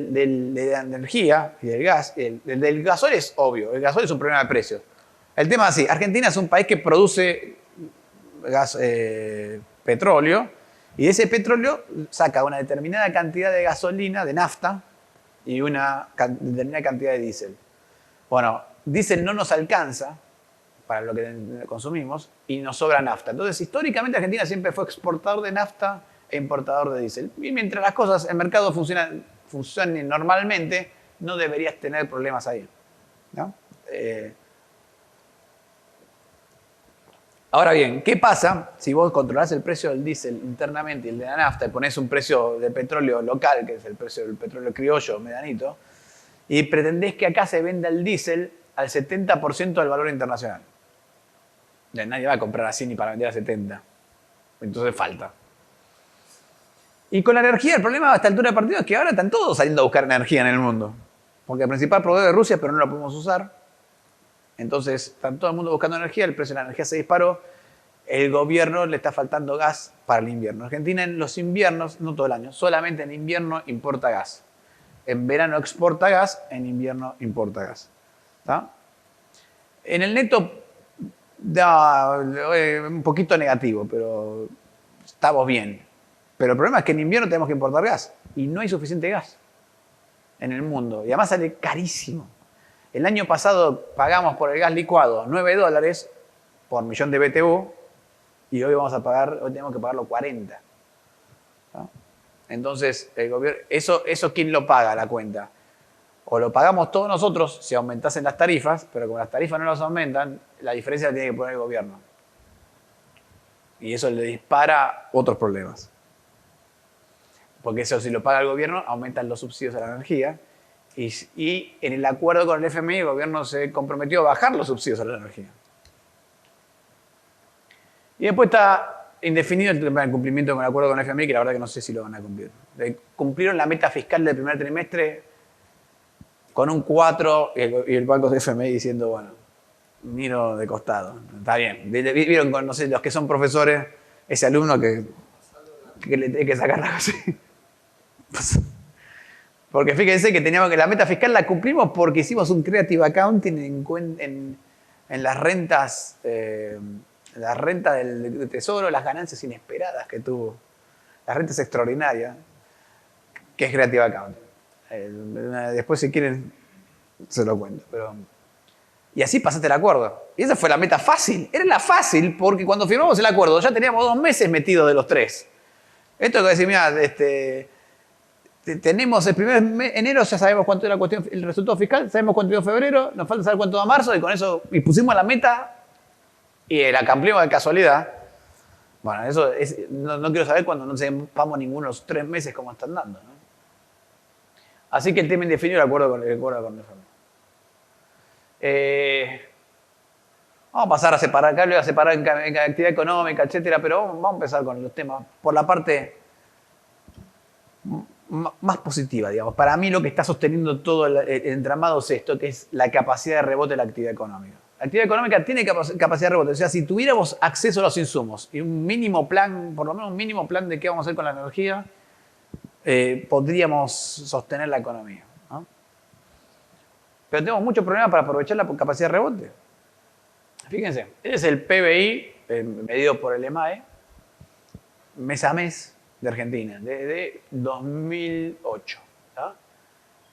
la energía y del gas, del gasoil es obvio, el gasoil es un problema de precios. El tema es así, Argentina es un país que produce petróleo, y de ese petróleo saca una determinada cantidad de gasolina, de nafta, y una determinada cantidad de diésel. Bueno, diésel no nos alcanza para lo que consumimos y nos sobra nafta. Entonces, históricamente Argentina siempre fue exportador de nafta e importador de diésel. Y mientras las cosas, el mercado funcionen normalmente, no deberías tener problemas ahí, ¿no? Ahora bien, ¿qué pasa si vos controlás el precio del diésel internamente y el de la nafta y ponés un precio de petróleo local, que es el precio del petróleo criollo, medianito, y pretendés que acá se venda el diésel al 70% del valor internacional? Nadie va a comprar así ni para vender a 70. Entonces falta. Y con la energía, el problema a esta altura de partido es que ahora están todos saliendo a buscar energía en el mundo. Porque el principal proveedor es Rusia, pero no lo podemos usar. Entonces, está todo el mundo buscando energía, el precio de la energía se disparó, el gobierno le está faltando gas para el invierno. Argentina en los inviernos, no todo el año, solamente en invierno importa gas. En verano exporta gas, en invierno importa gas. ¿Está? En el neto da un poquito negativo, pero estamos bien. Pero el problema es que en invierno tenemos que importar gas y no hay suficiente gas en el mundo. Y además sale carísimo. El año pasado pagamos por el gas licuado $9 por millón de BTU y hoy tenemos que pagarlo 40. ¿No? Entonces, el gobierno, eso ¿quién lo paga la cuenta? O lo pagamos todos nosotros si aumentasen las tarifas, pero como las tarifas no las aumentan, la diferencia la tiene que poner el gobierno. Y eso le dispara otros problemas. Porque eso, si lo paga el gobierno, aumentan los subsidios a la energía. Y en el acuerdo con el FMI, el gobierno se comprometió a bajar los subsidios a la energía. Y después está indefinido el cumplimiento con el acuerdo con el FMI, que la verdad que no sé si lo van a cumplir. Cumplieron la meta fiscal del primer trimestre con un 4 y el banco de FMI diciendo, bueno, miro de costado. Está bien. Vieron con, no sé, los que son profesores, ese alumno que le tiene que sacar la cosa. Porque fíjense que teníamos que la meta fiscal la cumplimos porque hicimos un creative accounting en las rentas, la renta del tesoro, las ganancias inesperadas que tuvo, las rentas extraordinarias, que es creative accounting. Después si quieren se lo cuento. Y así pasaste el acuerdo. Y esa fue la meta fácil. Era la fácil porque cuando firmamos el acuerdo ya teníamos 2 meses metidos de los 3. Esto es que decir, mira, tenemos el 1 de enero, ya sabemos cuánto era el resultado fiscal, sabemos cuánto dio febrero, nos falta saber cuánto da marzo, y con eso y pusimos la meta y la cumplimos de casualidad. Bueno, eso no quiero saber cuando no sepamos ninguno de los 3 meses cómo están dando, ¿no? Así que el tema indefinido el acuerdo con el FMI. Vamos a pasar a separar, acá lo voy a separar en actividad económica, etcétera, pero vamos a empezar con los temas por la parte más positiva, digamos. Para mí lo que está sosteniendo todo el entramado es esto, que es la capacidad de rebote de la actividad económica. La actividad económica tiene capacidad de rebote. O sea, si tuviéramos acceso a los insumos y un mínimo plan, por lo menos un mínimo plan de qué vamos a hacer con la energía, podríamos sostener la economía, ¿no? Pero tenemos muchos problemas para aprovechar la capacidad de rebote. Fíjense, este es el PBI medido por el EMAE, mes a mes de Argentina, desde 2008. ¿Tá?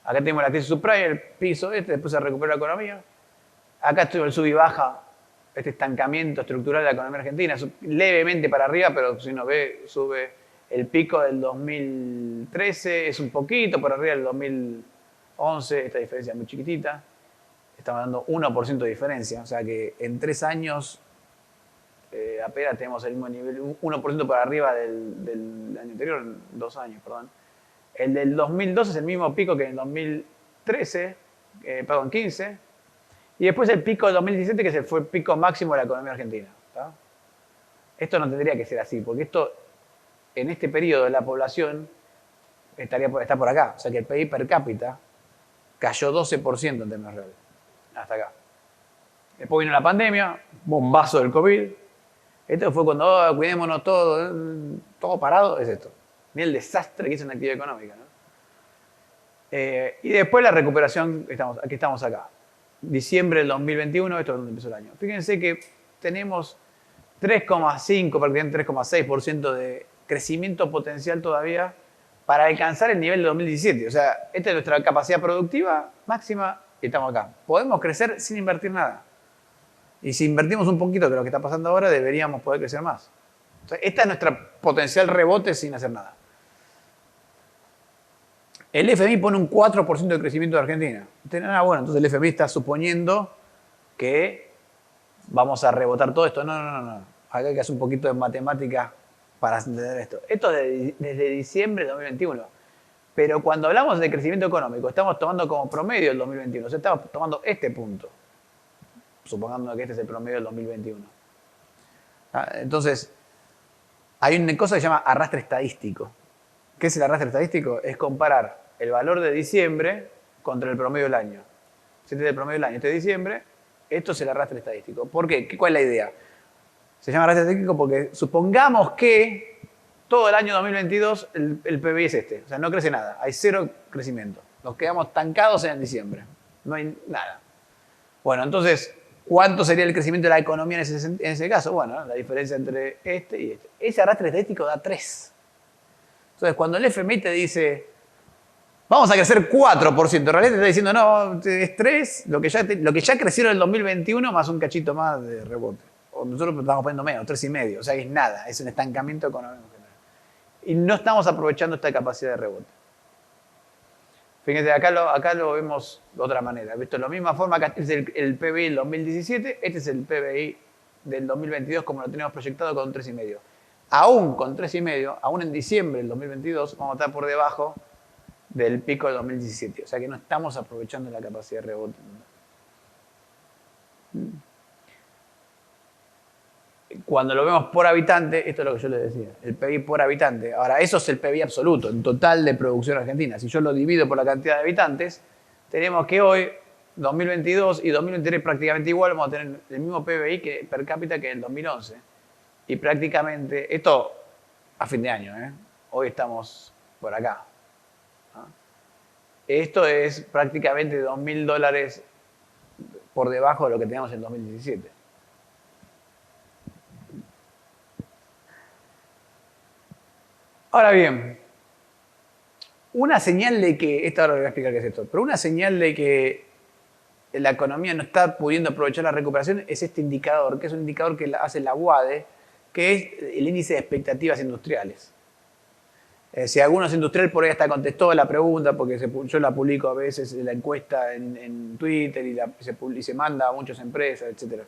Acá tenemos la crisis subprime, el piso después se recupera la economía. Acá estuvo el sub y baja, este estancamiento estructural de la economía argentina, levemente para arriba, pero si uno ve, sube el pico del 2013, es un poquito por arriba del 2011, esta diferencia es muy chiquitita. Estamos dando 1% de diferencia, o sea que en 3 años apenas tenemos el mismo nivel, 1% por arriba del año anterior, 2 años, perdón. El del 2012 es el mismo pico que en el 2013, 15, y después el pico del 2017 que fue el pico máximo de la economía argentina. ¿Tá? Esto no tendría que ser así, porque esto, en este periodo de la población está por acá, o sea que el PIB per cápita cayó 12% en términos reales. Hasta acá. Después vino la pandemia, bombazo del COVID. Esto fue cuando cuidémonos todo parado, es esto. Mira el desastre que hizo en la actividad económica, ¿no? Y después la recuperación, aquí estamos acá. Diciembre del 2021, esto es donde empezó el año. Fíjense que tenemos 3,5, prácticamente 3,6% de crecimiento potencial todavía para alcanzar el nivel de 2017. O sea, esta es nuestra capacidad productiva máxima y estamos acá. Podemos crecer sin invertir nada. Y si invertimos un poquito de lo que está pasando ahora, deberíamos poder crecer más. O sea, esta es nuestra potencial rebote sin hacer nada. El FMI pone un 4% de crecimiento de Argentina. Bueno, entonces el FMI está suponiendo que vamos a rebotar todo esto. No. Acá hay que hacer un poquito de matemática para entender esto. Esto es desde diciembre de 2021. Pero cuando hablamos de crecimiento económico, estamos tomando como promedio el 2021. O sea, estamos tomando este punto. Supongando que este es el promedio del 2021. Entonces, hay una cosa que se llama arrastre estadístico. ¿Qué es el arrastre estadístico? Es comparar el valor de diciembre contra el promedio del año. Si este es el promedio del año, este es diciembre, esto es el arrastre estadístico. ¿Por qué? ¿Cuál es la idea? Se llama arrastre estadístico porque supongamos que todo el año 2022 el PBI es este. O sea, no crece nada. Hay 0 crecimiento. Nos quedamos estancados en diciembre. No hay nada. Bueno, entonces, ¿cuánto sería el crecimiento de la economía en ese caso? Bueno, la diferencia entre este y este. Ese arrastre estadístico da 3. Entonces, cuando el FMI te dice, vamos a crecer 4%, en realidad te está diciendo, no, es 3, lo que ya crecieron en el 2021 más un cachito más de rebote. O nosotros estamos poniendo menos, 3,5. O sea, es nada, es un estancamiento económico general. Y no estamos aprovechando esta capacidad de rebote. Fíjense, acá lo vemos de otra manera. ¿Visto? De la misma forma, acá este es el PBI del 2017, este es el PBI del 2022 como lo teníamos proyectado con 3,5. Aún con 3,5, aún en diciembre del 2022, vamos a estar por debajo del pico del 2017. O sea que no estamos aprovechando la capacidad de rebote. Cuando lo vemos por habitante, esto es lo que yo les decía, el PBI por habitante. Ahora, eso es el PBI absoluto, en total de producción argentina. Si yo lo divido por la cantidad de habitantes, tenemos que hoy, 2022 y 2023 prácticamente igual, vamos a tener el mismo PBI per cápita que en el 2011. Y prácticamente, esto a fin de año, hoy estamos por acá. Esto es prácticamente $2.000 por debajo de lo que teníamos en 2017. Ahora bien, una señal de que, esto ahora voy a explicar qué es esto, pero una señal de que la economía no está pudiendo aprovechar la recuperación es este indicador, que es un indicador que hace la UADE, que es el índice de expectativas industriales. Si algunos industriales por ahí hasta contestó la pregunta, porque yo la publico a veces la encuesta en Twitter y se manda a muchas empresas, etc.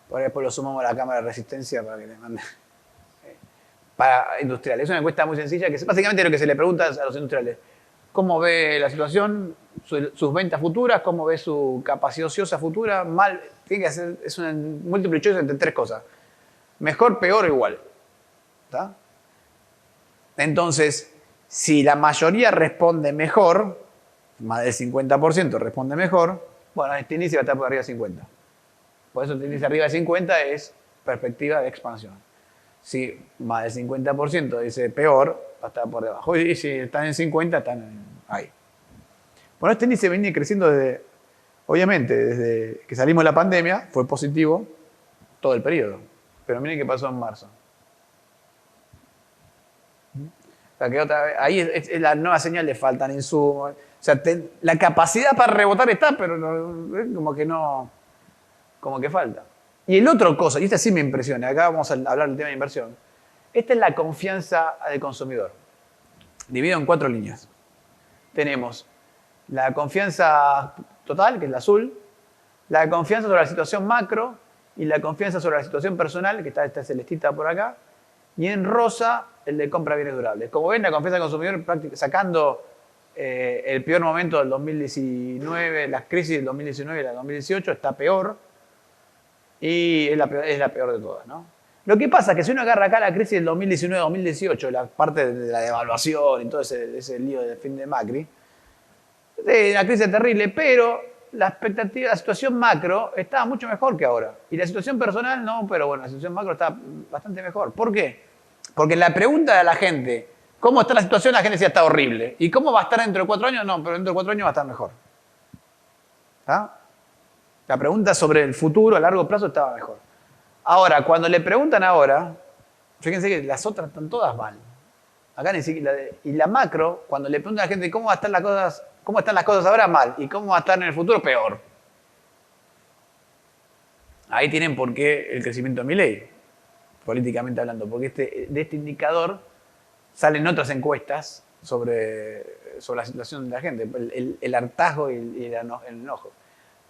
Por ahí después lo sumamos a la cámara de resistencia para que les manden. Para industriales. Es una encuesta muy sencilla que es básicamente lo que se le pregunta a los industriales. ¿Cómo ve la situación, sus ventas futuras? ¿Cómo ve su capacidad ociosa futura? Mal. Tiene que hacer, es una múltiple choice entre 3 cosas. Mejor, peor o igual. ¿Está? Entonces, si la mayoría responde mejor, más del 50% responde mejor, bueno, este índice va a estar por arriba de 50. Por eso el índice arriba de 50 es perspectiva de expansión. Si más del 50% dice peor, va a estar por debajo. Y si están en 50, están ahí. Bueno, este índice viene creciendo obviamente, desde que salimos de la pandemia, fue positivo todo el periodo. Pero miren qué pasó en marzo. O sea, que otra vez, ahí es la nueva señal de faltan insumos. O sea, la capacidad para rebotar está, pero como que no, como que falta. Y el otro cosa, y esta sí me impresiona, acá vamos a hablar del tema de inversión, esta es la confianza del consumidor. Dividido en 4 líneas. Tenemos la confianza total, que es la azul, la confianza sobre la situación macro y la confianza sobre la situación personal, que está esta celestita por acá, y en rosa el de compra de bienes durables. Como ven, la confianza del consumidor, sacando el peor momento del 2019, las crisis del 2019 y la del 2018, está peor. Y es la peor de todas, ¿no? Lo que pasa es que si uno agarra acá la crisis del 2019-2018, la parte de la devaluación y todo ese lío del fin de Macri, es una crisis terrible, pero la expectativa, la situación macro estaba mucho mejor que ahora. Y la situación personal no, pero bueno, la situación macro está bastante mejor. ¿Por qué? Porque la pregunta de la gente, ¿cómo está la situación? La gente decía, está horrible. ¿Y cómo va a estar dentro de 4 años? No, pero dentro de 4 años va a estar mejor. ¿Está? La pregunta sobre el futuro a largo plazo estaba mejor. Ahora, cuando le preguntan ahora, fíjense que las otras están todas mal. Acá ni siquiera, y la macro, cuando le preguntan a la gente cómo están las cosas ahora, mal, y cómo va a estar en el futuro, peor. Ahí tienen por qué el crecimiento de Milei, políticamente hablando, porque de este indicador salen otras encuestas sobre la situación de la gente, el hartazgo y el enojo.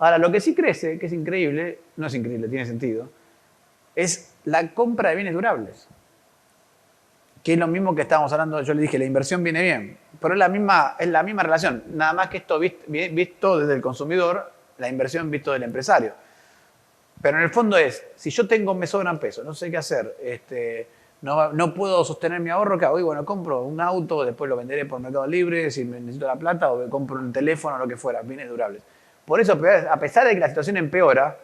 Ahora, lo que sí crece, que es increíble, no es increíble, tiene sentido, es la compra de bienes durables. Que es lo mismo que estábamos hablando, yo le dije, la inversión viene bien, pero es la misma relación, nada más que esto visto desde el consumidor, la inversión visto del empresario. Pero en el fondo si yo me sobran pesos, no sé qué hacer, no puedo sostener mi ahorro, ¿qué hago? Y bueno, compro un auto, después lo venderé por Mercado Libre, si necesito la plata, o compro un teléfono, lo que fuera, bienes durables. Por eso, a pesar de que la situación empeora,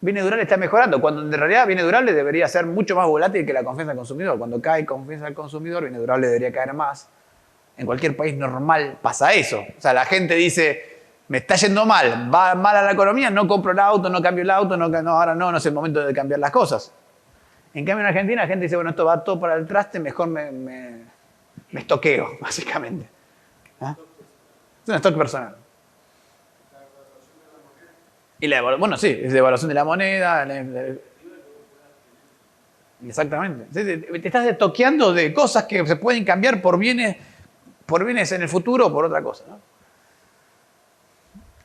bienes durables está mejorando, cuando en realidad bienes durables debería ser mucho más volátil que la confianza del consumidor. Cuando cae confianza del consumidor, bienes durables debería caer más. En cualquier país normal pasa eso. O sea, la gente dice, me está yendo mal, va mal a la economía, no compro el auto, no cambio el auto, ahora no es el momento de cambiar las cosas. En cambio en Argentina la gente dice, bueno, esto va todo para el traste, mejor me Me estoqueo, básicamente. ¿Ah? Es un stock personal. Y bueno, sí, es la evaluación de la moneda. Exactamente. Te estás estoqueando de cosas que se pueden cambiar por bienes en el futuro o por otra cosa, ¿no?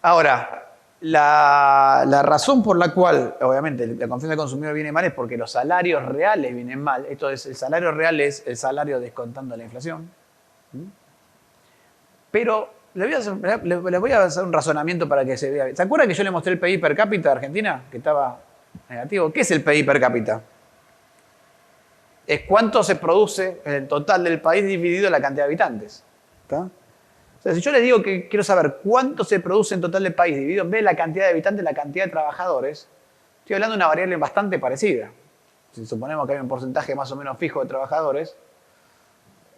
Ahora, la razón por la cual, obviamente, la confianza del consumidor viene mal es porque los salarios reales vienen mal. Esto es, el salario real es el salario descontando la inflación. Pero le voy a hacer un razonamiento para que se vea. ¿Se acuerdan que yo le mostré el PIB per cápita de Argentina? Que estaba negativo. ¿Qué es el PIB per cápita? Es cuánto se produce en el total del país dividido la cantidad de habitantes. ¿Está? O sea, si yo les digo que quiero saber cuánto se produce en total del país dividido en vez de la cantidad de habitantes, la cantidad de trabajadores, estoy hablando de una variable bastante parecida. Si suponemos que hay un porcentaje más o menos fijo de trabajadores,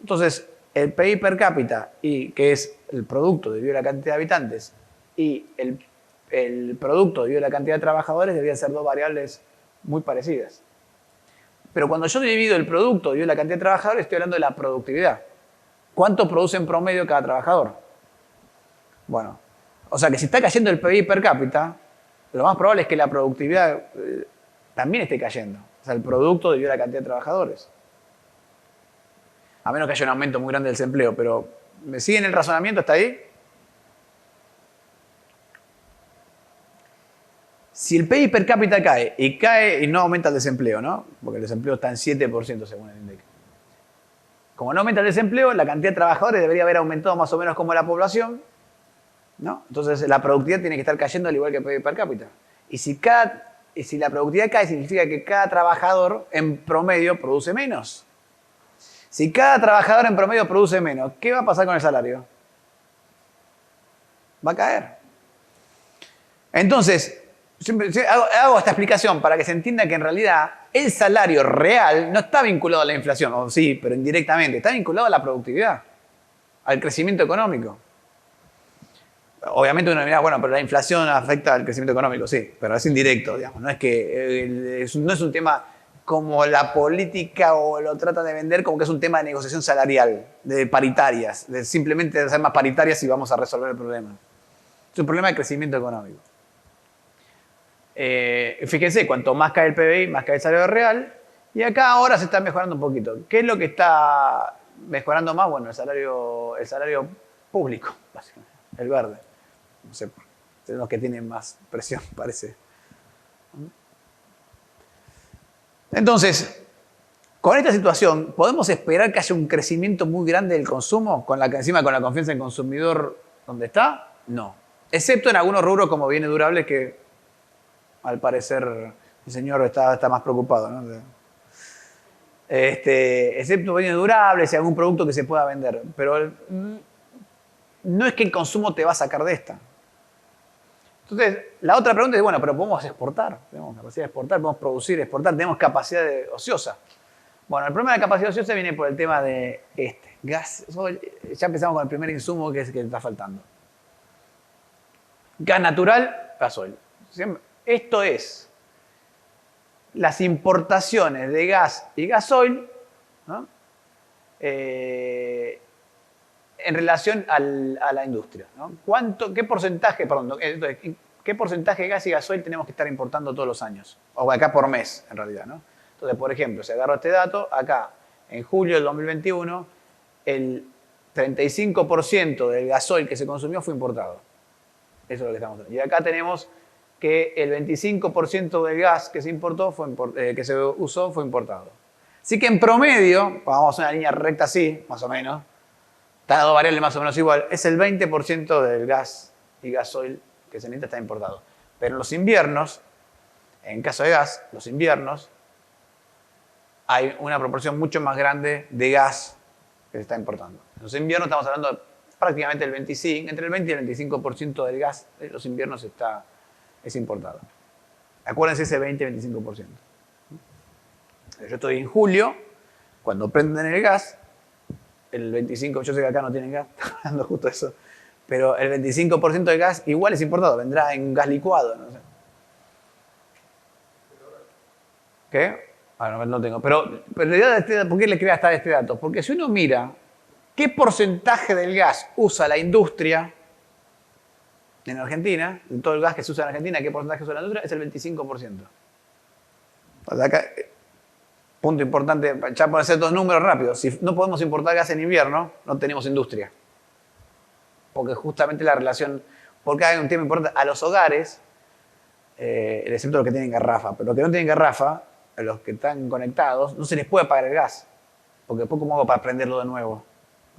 entonces el PIB per cápita, que es el producto dividido la cantidad de habitantes, y el producto dividido la cantidad de trabajadores deberían ser dos variables muy parecidas. Pero cuando yo divido el producto dividido la cantidad de trabajadores, estoy hablando de la productividad. ¿Cuánto produce en promedio cada trabajador? Bueno, o sea que si está cayendo el PIB per cápita, lo más probable es que la productividad también esté cayendo. O sea, el producto dividido la cantidad de trabajadores. A menos que haya un aumento muy grande del desempleo, pero ¿me siguen el razonamiento hasta ahí? Si el PIB per cápita cae y no aumenta el desempleo, ¿no? Porque el desempleo está en 7% según el INDEC. Como no aumenta el desempleo, la cantidad de trabajadores debería haber aumentado más o menos como la población, ¿no? Entonces la productividad tiene que estar cayendo al igual que el PIB per cápita. Y si la productividad cae, significa que cada trabajador en promedio produce menos. Si cada trabajador en promedio produce menos, ¿qué va a pasar con el salario? Va a caer. Entonces, hago esta explicación para que se entienda que en realidad el salario real no está vinculado a la inflación, o sí, pero indirectamente, está vinculado a la productividad, al crecimiento económico. Obviamente uno dirá, bueno, pero la inflación afecta al crecimiento económico, sí, pero es indirecto, digamos, no es que no es un tema como la política o lo trata de vender como que es un tema de negociación salarial, de paritarias, de simplemente hacer más paritarias y vamos a resolver el problema. Es un problema de crecimiento económico. Fíjense, cuanto más cae el PBI, más cae el salario real. Y acá ahora se está mejorando un poquito. ¿Qué es lo que está mejorando más? Bueno, el salario público, básicamente, el verde. No sé, son los que tienen más presión, parece. Entonces, con esta situación, ¿podemos esperar que haya un crecimiento muy grande del consumo? Encima con la confianza del consumidor donde está, no. Excepto en algunos rubros como bienes durables que al parecer el señor está más preocupado, ¿no? Excepto bienes durables y algún producto que se pueda vender. Pero no es que el consumo te va a sacar de esta. Entonces, la otra pregunta es, bueno, pero podemos exportar. Tenemos capacidad de exportar, podemos producir, exportar, tenemos capacidad ociosa. Bueno, el problema de la capacidad ociosa viene por el tema de gas. Ya empezamos con el primer insumo que está faltando. Gas natural, gasoil. Esto es las importaciones de gas y gasoil, ¿no? En relación a la industria, ¿no? ¿Qué porcentaje de gas y gasoil tenemos que estar importando todos los años? O acá por mes, en realidad, ¿no? Entonces, por ejemplo, si agarro este dato, acá, en julio del 2021, el 35% del gasoil que se consumió fue importado. Eso es lo que estamos hablando. Y acá tenemos que el 25% del gas que se usó fue importado. Así que en promedio, vamos a una línea recta así, más o menos, están las dos variables más o menos igual, es el 20% del gas y gasoil que se necesita está importado. Pero en los inviernos, en caso de gas, los inviernos, hay una proporción mucho más grande de gas que se está importando. En los inviernos estamos hablando de prácticamente entre el 20 y el 25% del gas de los inviernos es importado. Acuérdense ese 20-25%. Yo estoy en julio, cuando prenden el gas, el 25%, yo sé que acá no tienen gas, estoy hablando justo de eso, pero el 25% del gas igual es importado, vendrá en gas licuado, no sé. ¿Qué? No tengo. Pero la idea ¿por qué le quería hasta este dato? Porque si uno mira ¿Qué porcentaje del gas usa la industria en Argentina? De todo el gas que se usa en Argentina, ¿qué porcentaje usa la industria? Es el 25%. O sea, acá, punto importante, ya por hacer dos números rápidos. Si no podemos importar gas en invierno, no tenemos industria. Porque justamente la relación, porque hay un tema importante, a los hogares, excepto los que tienen garrafa, pero los que no tienen garrafa, los que están conectados, no se les puede apagar el gas. Porque después, ¿cómo hago para prenderlo de nuevo?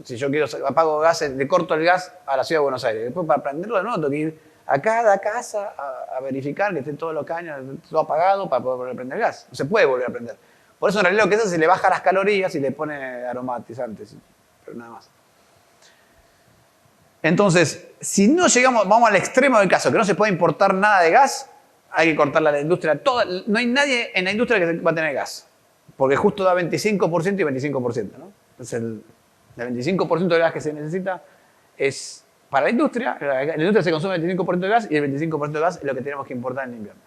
Si yo quiero apago gas, le corto el gas a la ciudad de Buenos Aires. Después, para prenderlo de nuevo, tengo que ir a cada casa a verificar que estén todos los caños, todo apagado, para poder volver a prender el gas. No se puede volver a prender. Por eso, en realidad, lo que hace es se le baja las calorías y le pone aromatizantes, pero nada más. Entonces, si no llegamos, vamos al extremo del caso, que no se puede importar nada de gas, hay que cortarla a la industria. No hay nadie en la industria que va a tener gas, porque justo da 25% y 25%, ¿no? Entonces, el 25% del gas que se necesita es para la industria. La industria se consume el 25% de gas y el 25% de gas es lo que tenemos que importar en invierno.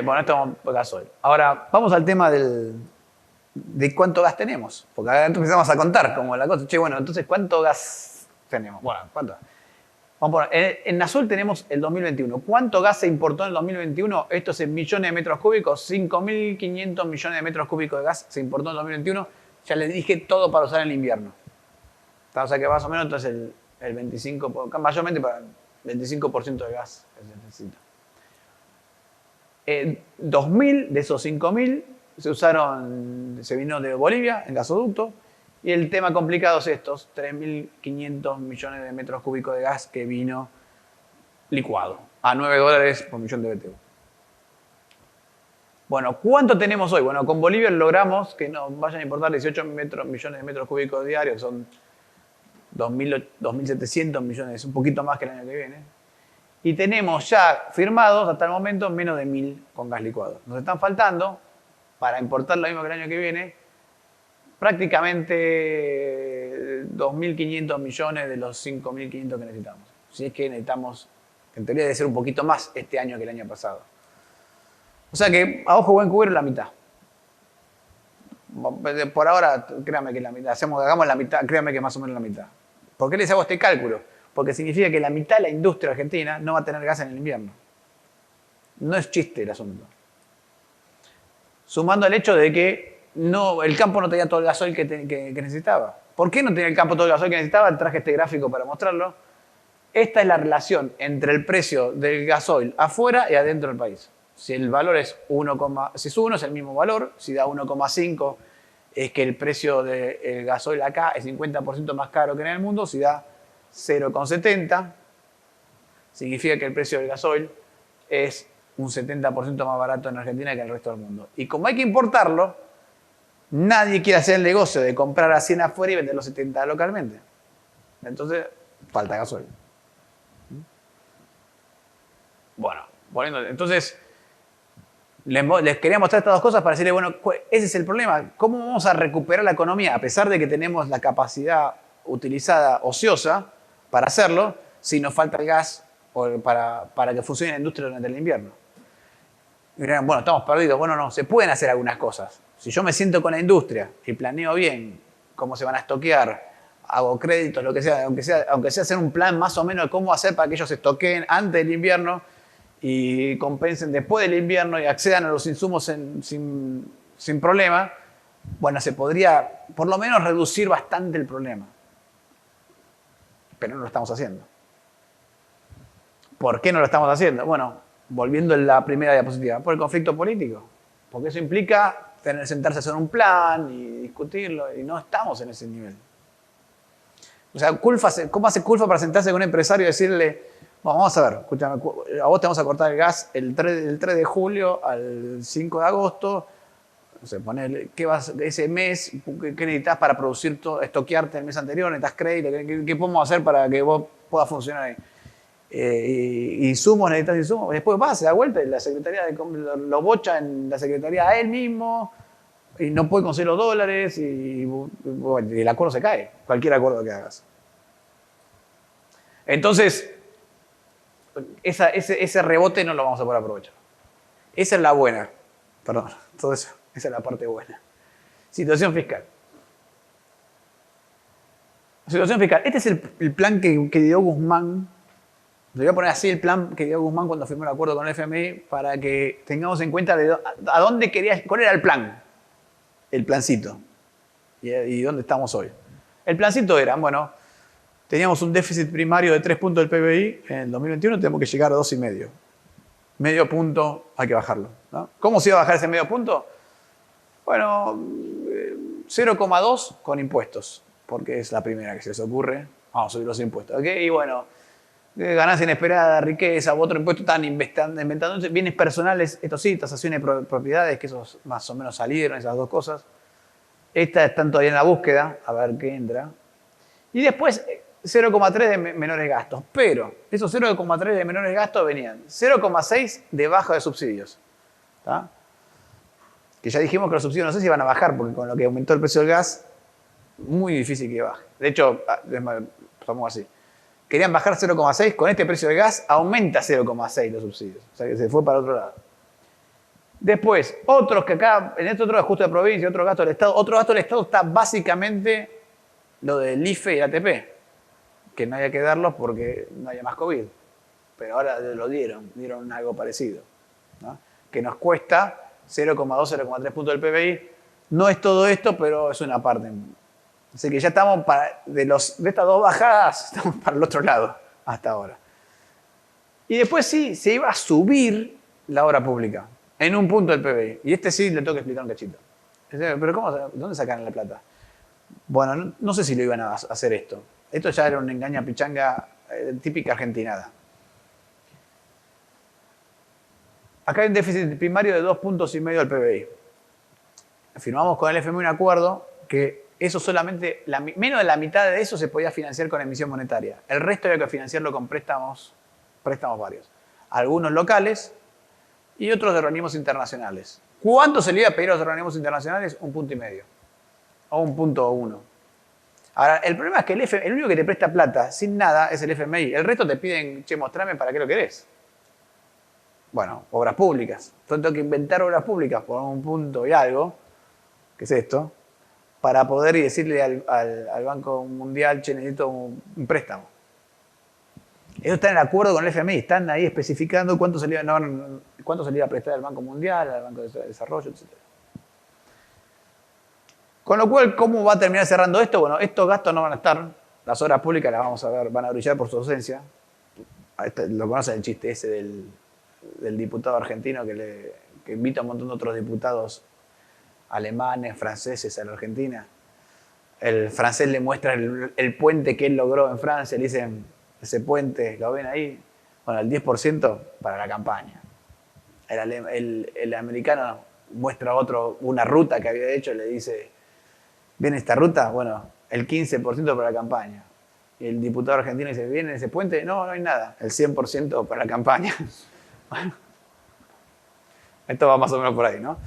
Bueno, esto es gasoil. Ahora, vamos al tema de cuánto gas tenemos. Porque ahora empezamos a contar como la cosa. Che, bueno, entonces, ¿cuánto gas tenemos? Bueno, ¿cuánto? Vamos a poner, en Azul tenemos el 2021. ¿Cuánto gas se importó en el 2021? Esto es en millones de metros cúbicos. 5.500 millones de metros cúbicos de gas se importó en el 2021. Ya les dije todo para usar en el invierno. O sea que más o menos entonces el 25%, mayormente para el 25% de gas que se necesita. 2.000 de esos 5.000 se vino de Bolivia en gasoducto. Y el tema complicado es estos, 3.500 millones de metros cúbicos de gas que vino licuado a $9 por millón de BTU. Bueno, ¿cuánto tenemos hoy? Bueno, con Bolivia logramos que nos vayan a importar 18 millones de metros cúbicos diarios, son 2.700 millones, un poquito más que el año que viene. Y tenemos ya firmados hasta el momento menos de 1.000 con gas licuado. Nos están faltando, para importar lo mismo que el año que viene, prácticamente 2.500 millones de los 5.500 que necesitamos. Si es que necesitamos, en teoría debe ser un poquito más este año que el año pasado. O sea que, a ojo buen cubero, la mitad. Por ahora, créame que la mitad. Hagamos la mitad, créame que más o menos la mitad. ¿Por qué les hago este cálculo? Porque significa que la mitad de la industria argentina no va a tener gas en el invierno. No es chiste el asunto. Sumando el hecho de que el campo no tenía todo el gasoil que necesitaba. ¿Por qué no tenía el campo todo el gasoil que necesitaba? Traje este gráfico para mostrarlo. Esta es la relación entre el precio del gasoil afuera y adentro del país. Si el valor es 1, si es 1 es el mismo valor, si da 1,5 es que el precio del gasoil acá es 50% más caro que en el mundo, si da 0,70 significa que el precio del gasoil es un 70% más barato en Argentina que en el resto del mundo. Y como hay que importarlo, nadie quiere hacer el negocio de comprar a 100 afuera y vender los 70 localmente. Entonces, falta gasoil. Bueno, entonces les quería mostrar estas dos cosas para decirles, bueno, ese es el problema. ¿Cómo vamos a recuperar la economía a pesar de que tenemos la capacidad utilizada ociosa para hacerlo si nos falta el gas para que funcione la industria durante el invierno? Y dirán, bueno, estamos perdidos. Bueno, no, se pueden hacer algunas cosas. Si yo me siento con la industria y planeo bien cómo se van a estoquear, hago créditos, lo que sea, aunque sea hacer un plan más o menos de cómo hacer para que ellos se estoqueen antes del invierno y compensen después del invierno y accedan a los insumos sin problema, bueno, se podría por lo menos reducir bastante el problema. Pero no lo estamos haciendo. ¿Por qué no lo estamos haciendo? Bueno, volviendo a la primera diapositiva, por el conflicto político. Porque eso implica sentarse a hacer un plan y discutirlo, y no estamos en ese nivel. O sea, ¿cómo hace Culfa para sentarse con un empresario y decirle, bueno, vamos a ver, escúchame, a vos te vamos a cortar el gas el 3 de julio al 5 de agosto, no sé, poner, ese mes, ¿qué necesitas para producir todo, estoquearte el mes anterior? ¿Necesitas crédito? ¿Qué podemos hacer para que vos puedas funcionar ahí? Insumos, necesitas insumos. Después se da vuelta y la secretaría lo bocha en la secretaría a él mismo y no puede conseguir los dólares y el acuerdo se cae, cualquier acuerdo que hagas. Entonces, ese rebote no lo vamos a poder aprovechar. Esa es la buena. Perdón, todo eso. Esa es la parte buena. Situación fiscal. Situación fiscal. Este es el plan que dio Guzmán. Le voy a poner así el plan que dio Guzmán cuando firmó el acuerdo con el FMI para que tengamos en cuenta a dónde quería, cuál era el plan. El plancito. Y dónde estamos hoy. El plancito era, bueno, teníamos un déficit primario de 3 puntos del PBI. En el 2021 tenemos que llegar a 2,5. Medio punto hay que bajarlo, ¿no? ¿Cómo se iba a bajar ese medio punto? Bueno, 0,2 con impuestos, porque es la primera que se les ocurre. Vamos a subir los impuestos, ¿ok? Y bueno, ganancia inesperada, riqueza, otro impuesto, están inventando bienes personales, esto sí, tasaciones de propiedades, que esos más o menos salieron, esas dos cosas. Estas están todavía en la búsqueda, a ver qué entra. Y después 0,3 de menores gastos, pero esos 0,3 de menores gastos venían 0,6 de baja de subsidios. ¿Tá? Que ya dijimos que los subsidios no sé si van a bajar, porque con lo que aumentó el precio del gas, muy difícil que baje. De hecho, estamos así. Querían bajar 0,6, con este precio de gas aumenta 0,6 los subsidios. O sea que se fue para otro lado. Después, otros que acá, en este otro ajuste de provincia, otro gasto del Estado. Otro gasto del Estado está básicamente lo del IFE y el ATP, que no había que darlos porque no había más COVID. Pero ahora lo dieron algo parecido, ¿no? Que nos cuesta 0,2, 0,3 puntos del PBI. No es todo esto, pero es una parte. Así que ya estamos de estas dos bajadas, estamos para el otro lado hasta ahora. Y después sí, se iba a subir la obra pública en un punto del PBI. Y este sí le tengo que explicar un cachito. Pero ¿dónde sacan la plata? Bueno, no sé si lo iban a hacer esto. Esto ya era una engaña pichanga típica argentinada. Acá hay un déficit primario de 2,5 puntos del PBI. Firmamos con el FMI un acuerdo que eso solamente, menos de la mitad de eso se podía financiar con emisión monetaria. El resto había que financiarlo con préstamos varios. Algunos locales y otros de organismos internacionales. ¿Cuánto se le iba a pedir a los organismos internacionales? 1,5 puntos. O 1,1. Ahora, el problema es que el único que te presta plata sin nada es el FMI. El resto te piden, che, mostrame para qué lo querés. Bueno, obras públicas. Entonces tengo que inventar obras públicas por un punto y algo, que es esto, para poder decirle al Banco Mundial, che, necesito un préstamo. Ellos están en acuerdo con el FMI, están ahí especificando cuánto se le iba a prestar al Banco Mundial, al Banco de Desarrollo, etc. Con lo cual, ¿cómo va a terminar cerrando esto? Bueno, estos gastos no van a estar, las obras públicas las vamos a ver, van a brillar por su ausencia. Lo conocen el chiste ese del diputado argentino que invita a un montón de otros diputados alemanes, franceses a la Argentina. El francés le muestra el puente que él logró en Francia, le dicen, ese puente, ¿lo ven ahí? Bueno, el 10% para la campaña. El americano muestra una ruta que había hecho y le dice, ¿viene esta ruta? Bueno, el 15% para la campaña. Y el diputado argentino dice, ¿viene ese puente? No, no hay nada. El 100% para la campaña. Bueno, esto va más o menos por ahí, ¿no?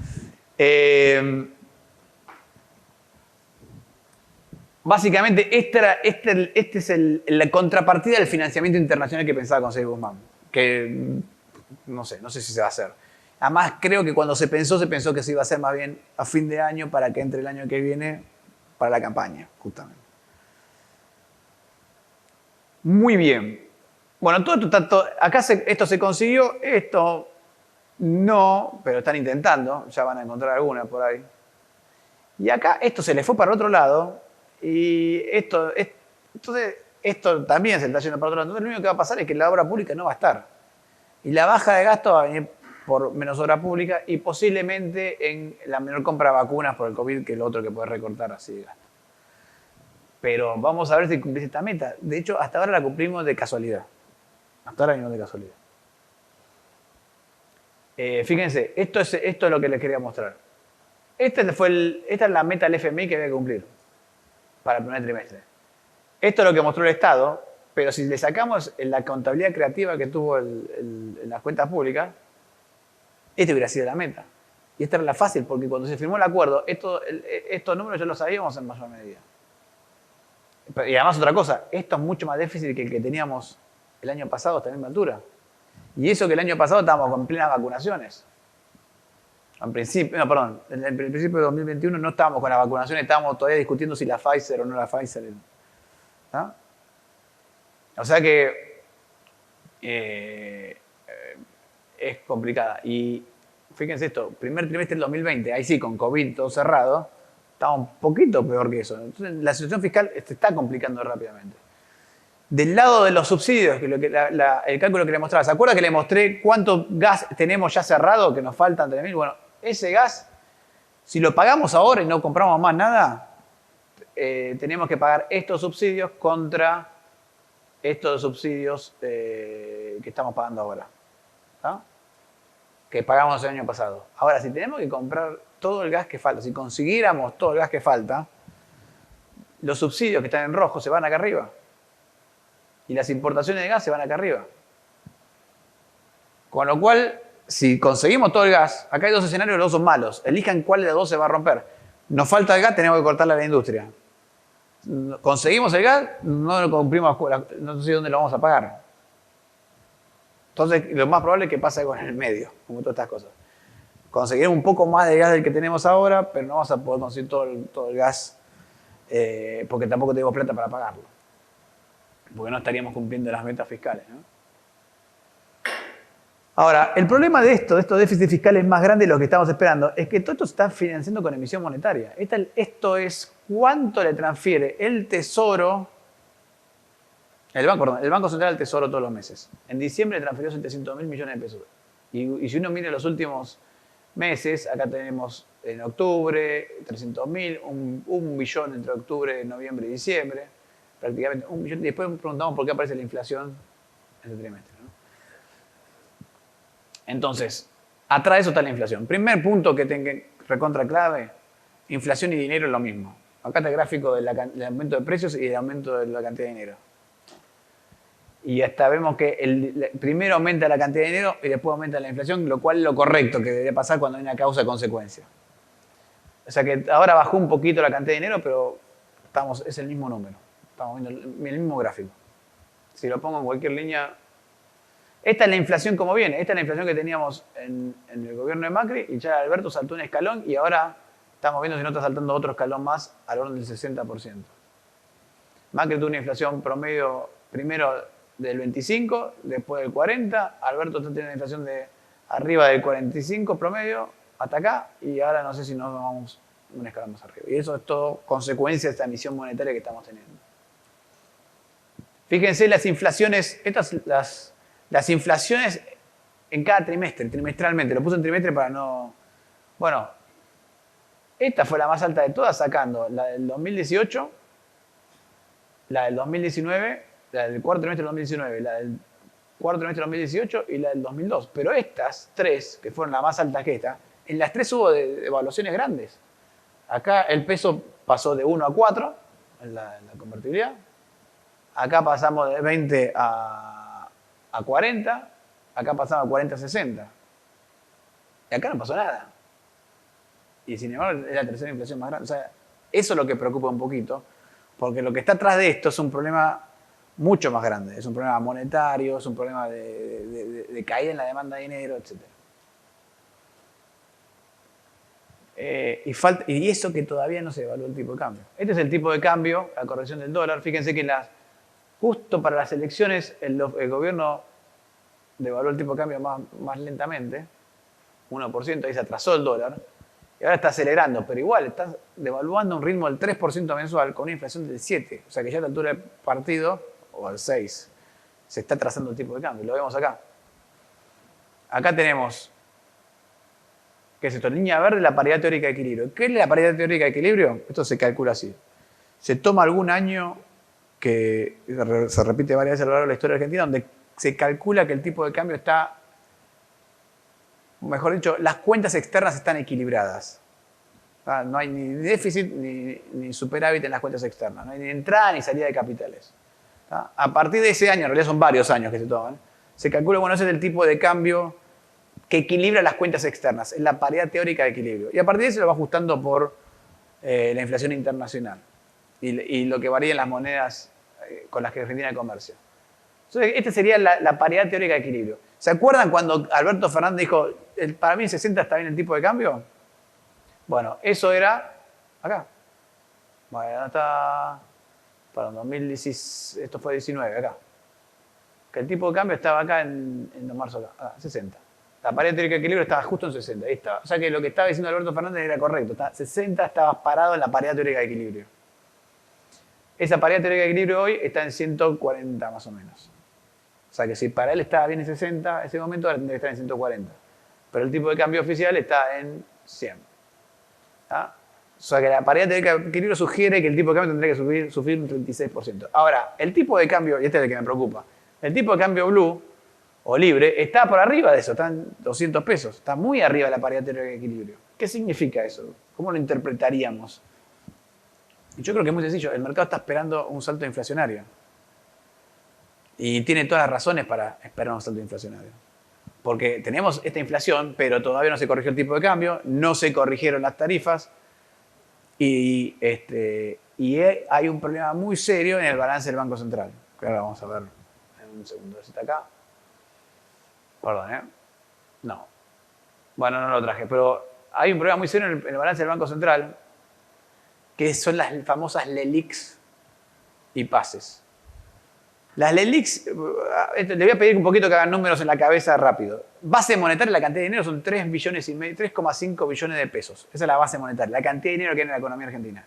Básicamente, esta es la contrapartida del financiamiento internacional que pensaba conseguir Guzmán. Que no sé si se va a hacer. Además, creo que cuando se pensó que se iba a hacer más bien a fin de año para que entre el año que viene para la campaña, justamente. Muy bien. Bueno, acá esto se consiguió, esto no, pero están intentando, ya van a encontrar alguna por ahí. Y acá esto se le fue para otro lado y entonces esto también se está yendo para otro lado. Entonces lo único que va a pasar es que la obra pública no va a estar. Y la baja de gasto va a venir por menos obra pública y posiblemente en la menor compra de vacunas por el COVID, que es lo otro que puede recortar así de gasto. Pero vamos a ver si cumplís esta meta. De hecho, hasta ahora la cumplimos de casualidad. Hasta ahora vino de casualidad. Fíjense, esto es lo que les quería mostrar. Esta es la meta del FMI que había que cumplir para el primer trimestre. Esto es lo que mostró el Estado, pero si le sacamos la contabilidad creativa que tuvo en las cuentas públicas, esta hubiera sido la meta. Y esta era la fácil, porque cuando se firmó el acuerdo, estos números ya los sabíamos en mayor medida. Y además otra cosa, esto es mucho más déficit que el que teníamos el año pasado hasta la misma altura. Y eso que el año pasado estábamos con plenas vacunaciones. En el principio de 2021 no estábamos con las vacunaciones, estábamos todavía discutiendo si la Pfizer o no la Pfizer. ¿tá? O sea que es complicada. Y fíjense esto, primer trimestre del 2020, ahí sí, con COVID todo cerrado, estaba un poquito peor que eso. Entonces, la situación fiscal se está complicando rápidamente. Del lado de los subsidios, que el cálculo que le mostraba, ¿se acuerda que le mostré cuánto gas tenemos ya cerrado, que nos faltan 3.000? Bueno, ese gas, si lo pagamos ahora y no compramos más nada, tenemos que pagar estos subsidios contra estos subsidios que estamos pagando ahora, ¿tá? Que pagamos el año pasado. Ahora, si tenemos que comprar todo el gas que falta, si consiguiéramos todo el gas que falta, los subsidios que están en rojo se van acá arriba. Y las importaciones de gas se van acá arriba. Con lo cual, si conseguimos todo el gas, acá hay dos escenarios, los dos son malos. Elijan cuál de los dos se va a romper. Nos falta el gas, tenemos que cortarle a la industria. Conseguimos el gas, no lo cumplimos, no sé dónde lo vamos a pagar. Entonces, lo más probable es que pase algo en el medio, como todas estas cosas. Conseguiremos un poco más de gas del que tenemos ahora, pero no vamos a poder conseguir todo el gas porque tampoco tenemos plata para pagarlo. Porque no estaríamos cumpliendo las metas fiscales, ¿no? Ahora, el problema de estos déficits fiscales más grandes de lo que estamos esperando es que todo esto se está financiando con emisión monetaria. Esto es cuánto le transfiere el Tesoro, el Banco Central al Tesoro todos los meses. En diciembre transfirió 700.000 millones de pesos. Y si uno mira los últimos meses, acá tenemos en octubre 300.000, un billón entre octubre, noviembre y diciembre, prácticamente un billón. Y después nos preguntamos por qué aparece la inflación en el trimestre, ¿no? Entonces, atrás de eso está la inflación. Primer punto que tenga recontra clave, inflación y dinero es lo mismo. Acá está el gráfico del aumento de precios y el aumento de la cantidad de dinero. Y hasta vemos que primero aumenta la cantidad de dinero y después aumenta la inflación, lo cual es lo correcto que debería pasar cuando hay una causa-consecuencia. O sea que ahora bajó un poquito la cantidad de dinero, pero es el mismo número. Estamos viendo el mismo gráfico. Si lo pongo en cualquier línea... Esta es la inflación como viene. Esta es la inflación que teníamos en el gobierno de Macri y ya Alberto saltó un escalón y ahora estamos viendo si no está saltando otro escalón más al orden del 60%. Macri tuvo una inflación promedio primero del 25, después del 40. Alberto está teniendo una inflación de arriba del 45 promedio hasta acá y ahora no sé si nos vamos un escalón más arriba. Y eso es todo consecuencia de esta emisión monetaria que estamos teniendo. Fíjense las inflaciones, las inflaciones en cada trimestre, trimestralmente. Lo puse en trimestre para no... Bueno, esta fue la más alta de todas, sacando la del 2018, la del 2019, la del cuarto trimestre del 2019, la del cuarto trimestre del 2018 y la del 2002. Pero estas tres, que fueron la más altas que esta, en las tres hubo devaluaciones grandes. Acá el peso pasó de 1 a 4 en la convertibilidad. Acá pasamos de 20 a 40, acá pasaba 40 a 60. Y acá no pasó nada. Y sin embargo es la tercera inflación más grande. O sea, eso es lo que preocupa un poquito, porque lo que está atrás de esto es un problema mucho más grande. Es un problema monetario, es un problema de caída en la demanda de dinero, etc. Y eso que todavía no se evaluó el tipo de cambio. Este es el tipo de cambio, la corrección del dólar. Fíjense que justo para las elecciones el gobierno devaluó el tipo de cambio más lentamente, 1%, ahí se atrasó el dólar, y ahora está acelerando, pero igual está devaluando a un ritmo del 3% mensual con una inflación del 7%, o sea que ya a la altura del partido, o al 6%, se está atrasando el tipo de cambio, lo vemos acá. Acá tenemos, ¿qué es esto? Línea verde, la paridad teórica de equilibrio. ¿Qué es la paridad teórica de equilibrio? Esto se calcula así. Se toma algún año que se repite varias veces a lo largo de la historia argentina, donde se calcula que el tipo de cambio está, mejor dicho, las cuentas externas están equilibradas. No hay ni déficit ni superávit en las cuentas externas. No hay ni entrada ni salida de capitales. A partir de ese año, en realidad son varios años que se toman, se calcula, bueno, ese es el tipo de cambio que equilibra las cuentas externas. Es la paridad teórica de equilibrio. Y a partir de eso se lo va ajustando por la inflación internacional y lo que varía en las monedas con las que Argentina comercia. Entonces, esta sería la paridad teórica de equilibrio. ¿Se acuerdan cuando Alberto Fernández dijo, para mí en 60 está bien el tipo de cambio? Bueno, eso era acá. Bueno, está Perdón, 2016, esto fue 19, acá. Que el tipo de cambio estaba acá en marzo, acá, 60. La paridad teórica de equilibrio estaba justo en 60, ahí estaba. O sea que lo que estaba diciendo Alberto Fernández era correcto. 60 estaba parado en la paridad teórica de equilibrio. Esa paridad teórica de equilibrio hoy está en 140 más o menos. O sea que si para él estaba bien en 60, ese momento ahora tendría que estar en 140. Pero el tipo de cambio oficial está en 100. ¿Ah? O sea que la paridad teórica de equilibrio sugiere que el tipo de cambio tendría que sufrir un 36%. Ahora, el tipo de cambio, y este es el que me preocupa, el tipo de cambio blue o libre está por arriba de eso, está en 200 pesos, está muy arriba de la paridad teórica de equilibrio. ¿Qué significa eso? ¿Cómo lo interpretaríamos? Yo creo que es muy sencillo, el mercado está esperando un salto inflacionario. Y tiene todas las razones para esperar un salto inflacionario. Porque tenemos esta inflación, pero todavía no se corrigió el tipo de cambio, no se corrigieron las tarifas y hay un problema muy serio en el balance del Banco Central. Que ahora vamos a ver en un segundo. ¿Está acá? Perdón, ¿eh? No. Bueno, no lo traje, pero hay un problema muy serio en el balance del Banco Central, que son las famosas LELIQs y pases. Las LELIQs, le voy a pedir un poquito que hagan números en la cabeza rápido. Base monetaria, la cantidad de dinero son 3,5 billones de pesos. Esa es la base monetaria, la cantidad de dinero que hay en la economía argentina.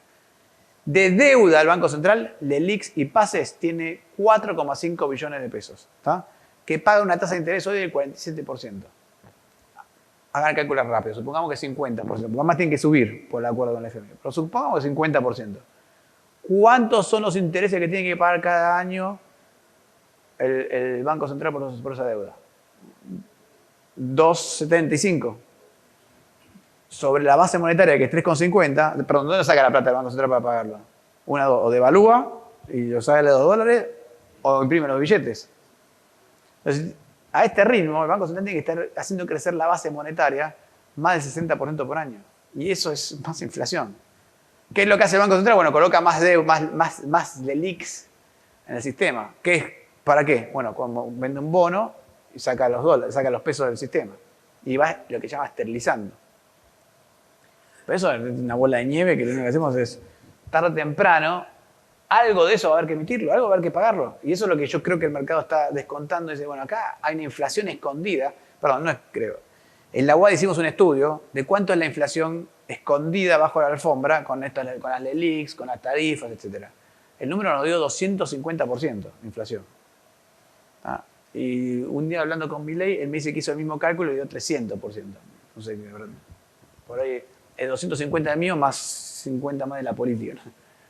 De deuda al Banco Central, LELIQs y pases tiene 4,5 billones de pesos. ¿Tá? Que paga una tasa de interés hoy del 47%. Hagan cálculos rápidos, supongamos que 50%, porque además tienen que subir por el acuerdo con la FMI, pero supongamos que 50%. ¿Cuántos son los intereses que tiene que pagar cada año el Banco Central por esa deuda? 2,75. Sobre la base monetaria, que es 3,50, perdón, ¿dónde saca la plata el Banco Central para pagarlo? Una, dos, o devalúa y lo saca de los dólares, o imprime los billetes. Entonces, a este ritmo, el Banco Central tiene que estar haciendo crecer la base monetaria más del 60% por año. Y eso es más inflación. ¿Qué es lo que hace el Banco Central? Bueno, coloca más LELIQs en el sistema. ¿Para qué? Bueno, cuando vende un bono y saca los dólares, saca los pesos del sistema. Y va lo que llama esterilizando. Pero eso es una bola de nieve que lo único que hacemos es, tarde o temprano, algo de eso va a haber que emitirlo, algo va a haber que pagarlo. Y eso es lo que yo creo que el mercado está descontando. Dice, bueno, acá hay una inflación escondida. Perdón, no es creo. En la UAD hicimos un estudio de cuánto es la inflación escondida bajo la alfombra con las LELIQs, con las tarifas, etc. El número nos dio 250% de inflación. Ah, y un día hablando con Milei, él me dice que hizo el mismo cálculo y dio 300%. No sé, por ahí es 250 de mío más 50 más de la política, ¿no?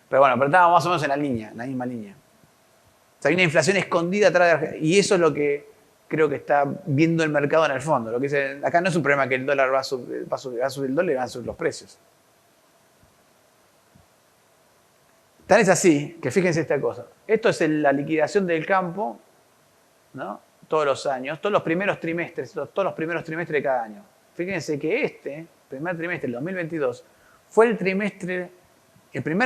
Pero bueno, pero estábamos más o menos en la misma línea. O sea, hay una inflación escondida atrás de Argentina. Y eso es lo que creo que está viendo el mercado en el fondo. Lo que dice, acá no es un problema que el dólar va a subir el dólar y van a subir los precios. Tan es así que fíjense esta cosa. Esto es la liquidación del campo, ¿no? Todos los años, todos los primeros trimestres de cada año. Fíjense que este primer trimestre del 2022 fue el primer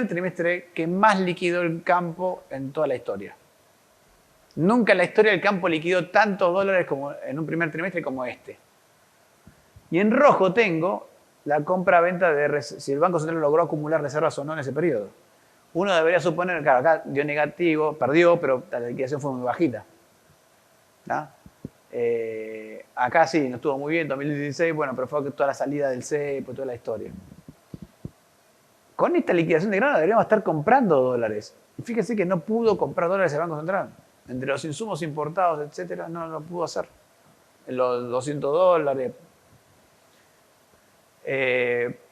trimestre que más liquidó el campo en toda la historia. Nunca en la historia el campo liquidó tantos dólares como en un primer trimestre como este. Y en rojo tengo la compra-venta de si el Banco Central logró acumular reservas o no en ese periodo. Uno debería suponer, claro, acá dio negativo, perdió, pero la liquidación fue muy bajita. ¿No? Acá sí, no estuvo muy bien, 2016, bueno, pero fue toda la salida del cepo, toda la historia. Con esta liquidación de grano deberíamos estar comprando dólares. Y fíjense que no pudo comprar dólares el Banco Central. Entre los insumos importados, etcétera, no lo pudo hacer. Los 200 dólares.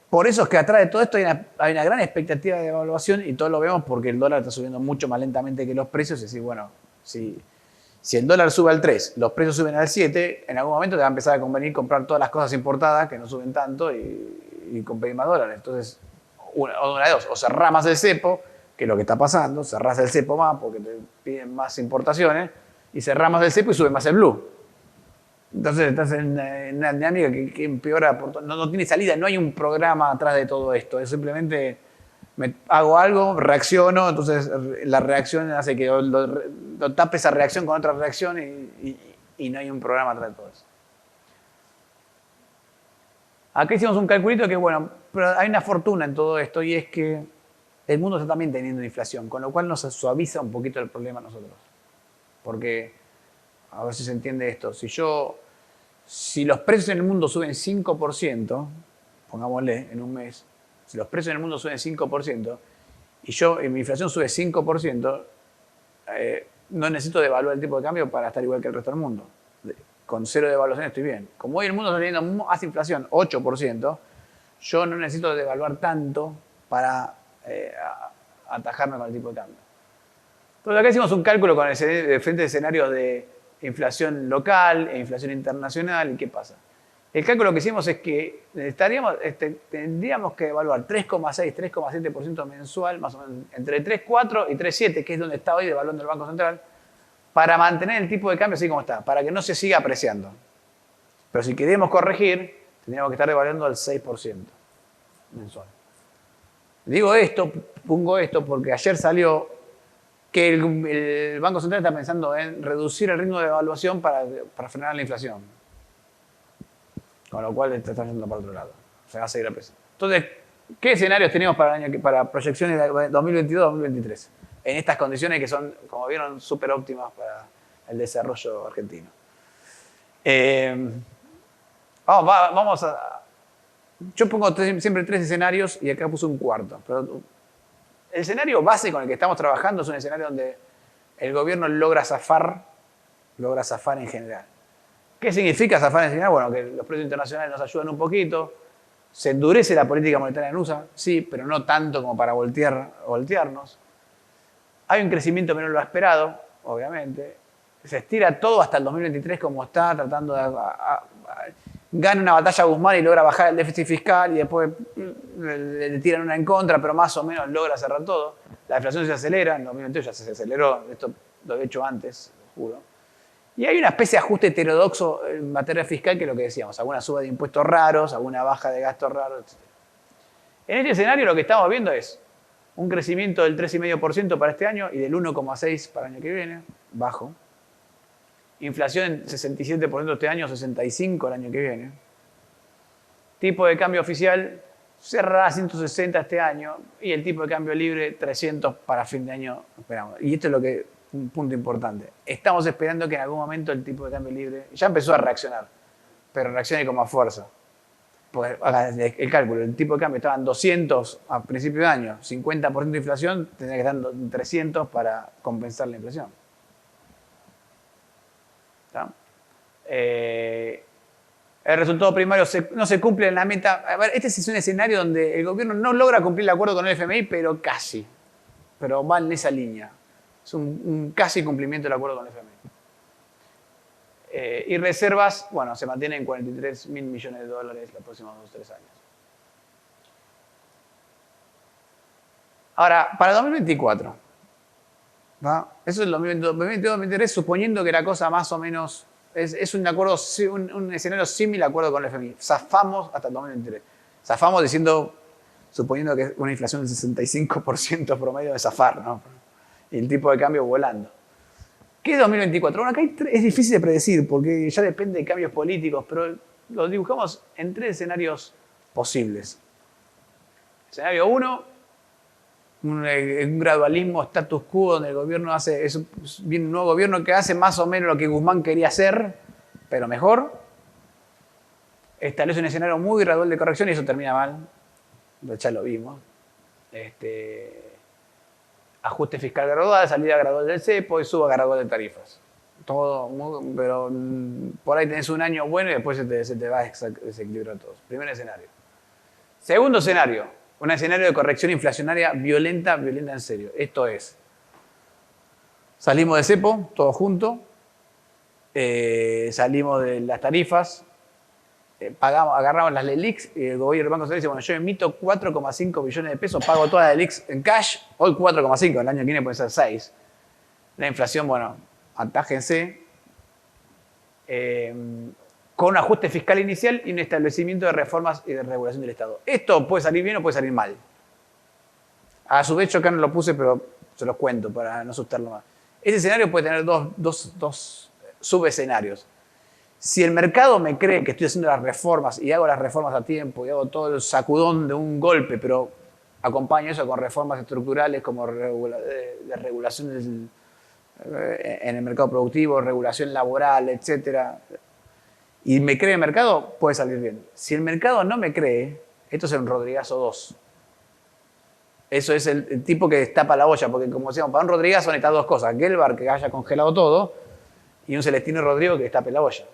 Por eso es que atrás de todo esto hay una gran expectativa de devaluación y todos lo vemos porque el dólar está subiendo mucho más lentamente que los precios. Es decir, bueno, si el dólar sube al 3, los precios suben al 7, en algún momento te va a empezar a convenir comprar todas las cosas importadas que no suben tanto y pedir más dólares. Entonces, una de dos, o cerrás más el cepo, que es lo que está pasando, cerrás el cepo más porque te piden más importaciones, y cerrás más el cepo y sube más el blue. Entonces estás en una dinámica que empeora, no tiene salida, no hay un programa atrás de todo esto, es simplemente hago algo, reacciono, entonces la reacción hace que lo tape esa reacción con otra reacción y no hay un programa atrás de todo eso. Acá hicimos un calculito que, bueno, pero hay una fortuna en todo esto y es que el mundo está también teniendo inflación, con lo cual nos suaviza un poquito el problema a nosotros. Porque, a ver si se entiende esto, si los precios en el mundo suben 5%, pongámosle en un mes, si los precios en el mundo suben 5% y mi inflación sube 5%, no necesito devaluar el tipo de cambio para estar igual que el resto del mundo. Con 0 devaluación estoy bien. Como hoy el mundo está teniendo más inflación, 8%, yo no necesito devaluar tanto para atajarme con el tipo de cambio. Entonces acá hicimos un cálculo con diferentes escenarios de inflación local e inflación internacional. ¿Y qué pasa? El cálculo que hicimos es que tendríamos que evaluar 3,6, 3,7% mensual, más o menos entre 3,4 y 3,7, que es donde está hoy devaluando el Banco Central, para mantener el tipo de cambio así como está, para que no se siga apreciando. Pero si queremos corregir, tendríamos que estar devaluando al 6% mensual. Digo esto, pongo esto, porque ayer salió que el Banco Central está pensando en reducir el ritmo de devaluación para frenar la inflación. Con lo cual está yendo para otro lado. Se va a seguir apreciando. Entonces, ¿qué escenarios tenemos para proyecciones de 2022-2023? En estas condiciones que son, como vieron, súper óptimas para el desarrollo argentino. Yo pongo siempre 3 escenarios y acá puse un cuarto. Pero el escenario base con el que estamos trabajando es un escenario donde el gobierno logra zafar en general. ¿Qué significa zafar en general? Bueno, que los precios internacionales nos ayudan un poquito. Se endurece la política monetaria en USA, sí, pero no tanto como para voltearnos. Hay un crecimiento menor de lo esperado, obviamente. Se estira todo hasta el 2023 como está, tratando de... gana una batalla a Guzmán y logra bajar el déficit fiscal y después le tiran una en contra, pero más o menos logra cerrar todo. La inflación se acelera, en 2022 ya se aceleró, esto lo he hecho antes, lo juro. Y hay una especie de ajuste heterodoxo en materia fiscal que es lo que decíamos, alguna suba de impuestos raros, alguna baja de gastos raros, etc. En este escenario lo que estamos viendo es un crecimiento del 3,5% para este año y del 1,6% para el año que viene, bajo. Inflación en 67% este año, 65% el año que viene. Tipo de cambio oficial cerrará a 160 este año y el tipo de cambio libre 300 para fin de año. Esperamos. Y esto es un punto importante. Estamos esperando que en algún momento el tipo de cambio libre ya empezó a reaccionar, pero reaccione con más fuerza. Pues, el cálculo, el tipo de cambio estaba en 200 a principio de año, 50% de inflación, tendría que estar en 300 para compensar la inflación. El resultado primario no se cumple en la meta. A ver, este es un escenario donde el gobierno no logra cumplir el acuerdo con el FMI, pero casi. Pero va en esa línea. Es un casi cumplimiento del acuerdo con el FMI. Y reservas, bueno, se mantienen en 43.000 millones de dólares los próximos 2 o 3 años. Ahora, para 2024, ¿va? Eso es el 2022-2023, suponiendo que la cosa más o menos es un acuerdo, un escenario similar al acuerdo con el FMI. Zafamos hasta el 2023. Zafamos suponiendo que es una inflación del 65% promedio de zafar, ¿no? Y el tipo de cambio volando. ¿Qué es 2024? Bueno, acá es difícil de predecir porque ya depende de cambios políticos, pero lo dibujamos en 3 escenarios posibles. Escenario 1, un gradualismo status quo donde el gobierno viene un nuevo gobierno que hace más o menos lo que Guzmán quería hacer, pero mejor. Establece un escenario muy gradual de corrección y eso termina mal. Ya lo vimos. Ajuste fiscal gradual, salida gradual del cepo y suba gradual de tarifas. Todo, pero por ahí tenés un año bueno y después se te va a desequilibrar todo. Primer escenario. Segundo escenario, un escenario de corrección inflacionaria violenta en serio. Esto es, salimos de cepo, todos juntos, salimos de las tarifas, agarramos las LELIQs y el gobierno del Banco Central dice, bueno, yo emito 4,5 billones de pesos, pago todas las LELIQs en cash, hoy 4,5, el año que viene puede ser 6. La inflación, bueno, atájense, con un ajuste fiscal inicial y un establecimiento de reformas y de regulación del Estado. Esto puede salir bien o puede salir mal. A su vez, yo acá no lo puse, pero se los cuento para no asustarlo más. Este escenario puede tener dos subescenarios. Si el mercado me cree que estoy haciendo las reformas y hago las reformas a tiempo y hago todo el sacudón de un golpe, pero acompaño eso con reformas estructurales como de regulación en el mercado productivo, regulación laboral, etc. Y me cree el mercado, puede salir bien. Si el mercado no me cree, esto es un Rodrigazo 2. Eso es el tipo que destapa la olla, porque como decíamos, para un Rodrigazo necesitas dos cosas. Gelbar, que haya congelado todo, y un Celestino Rodrigo que destape la olla.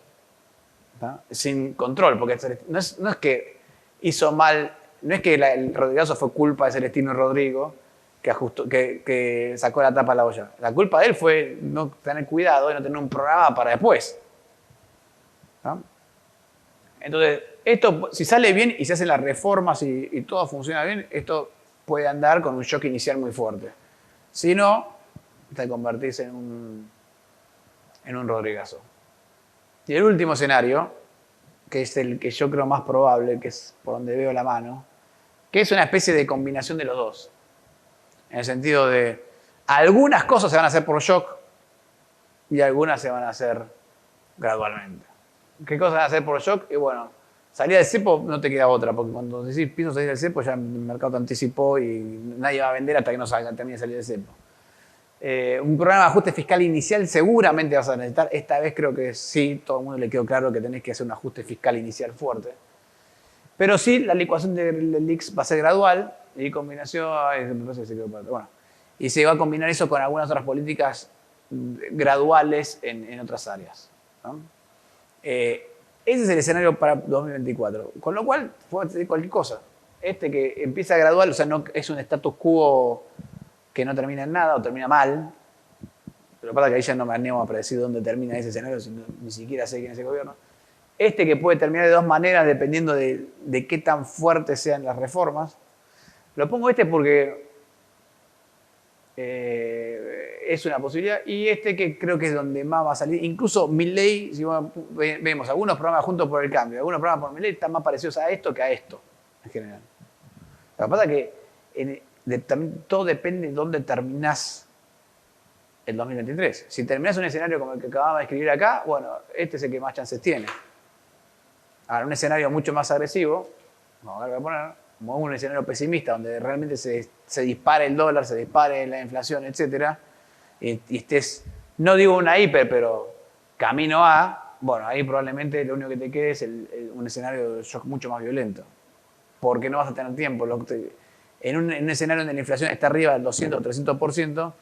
¿Tá? Sin control, porque no es que hizo mal, no es que el Rodrigazo fue culpa de Celestino Rodrigo que sacó la tapa a la olla. La culpa de él fue no tener cuidado y no tener un programa para después. ¿Tá? Entonces, esto, si sale bien y se hacen las reformas y todo funciona bien, esto puede andar con un shock inicial muy fuerte. Si no, te convertís en un Rodrigazo. Y el último escenario, que es el que yo creo más probable, que es por donde veo la mano, que es una especie de combinación de los dos. En el sentido de, algunas cosas se van a hacer por shock y algunas se van a hacer gradualmente. ¿Qué cosas van a hacer por shock? Y bueno, salir del cepo no te queda otra, porque cuando decís pienso salir del cepo ya el mercado te anticipó y nadie va a vender hasta que no termine de salir del cepo. Un programa de ajuste fiscal inicial seguramente vas a necesitar. Esta vez creo que sí, todo el mundo le quedó claro que tenés que hacer un ajuste fiscal inicial fuerte. Pero sí, la licuación del IX va a ser gradual y combinación, no sé si quedó para, bueno, y se va a combinar eso con algunas otras políticas graduales en otras áreas, ¿no? Ese es el escenario para 2024. Con lo cual, puede ser cualquier cosa. Este que empieza gradual, o sea, no es un status quo que no termina en nada o termina mal. Pero pasa que ahí ya no me animo a predecir dónde termina ese escenario, sino, ni siquiera sé quién es el gobierno. Este que puede terminar de dos maneras dependiendo de qué tan fuertes sean las reformas. Lo pongo porque es una posibilidad. Y este que creo que es donde más va a salir. Incluso Milei, si vemos algunos programas Juntos por el Cambio, algunos programas por Milei están más parecidos a esto que a esto, en general. Lo que pasa es que también todo depende de dónde terminás el 2023. Si terminás un escenario como el que acabamos de escribir acá, bueno, este es el que más chances tiene. Ahora, un escenario mucho más agresivo, vamos a ver qué voy a poner, como un escenario pesimista, donde realmente se dispare el dólar, se dispare la inflación, etc. Y estés, no digo una hiper, pero camino a, bueno, ahí probablemente lo único que te quede es un escenario de shock mucho más violento. Porque no vas a tener tiempo. En un escenario donde la inflación está arriba del 200 o 300%,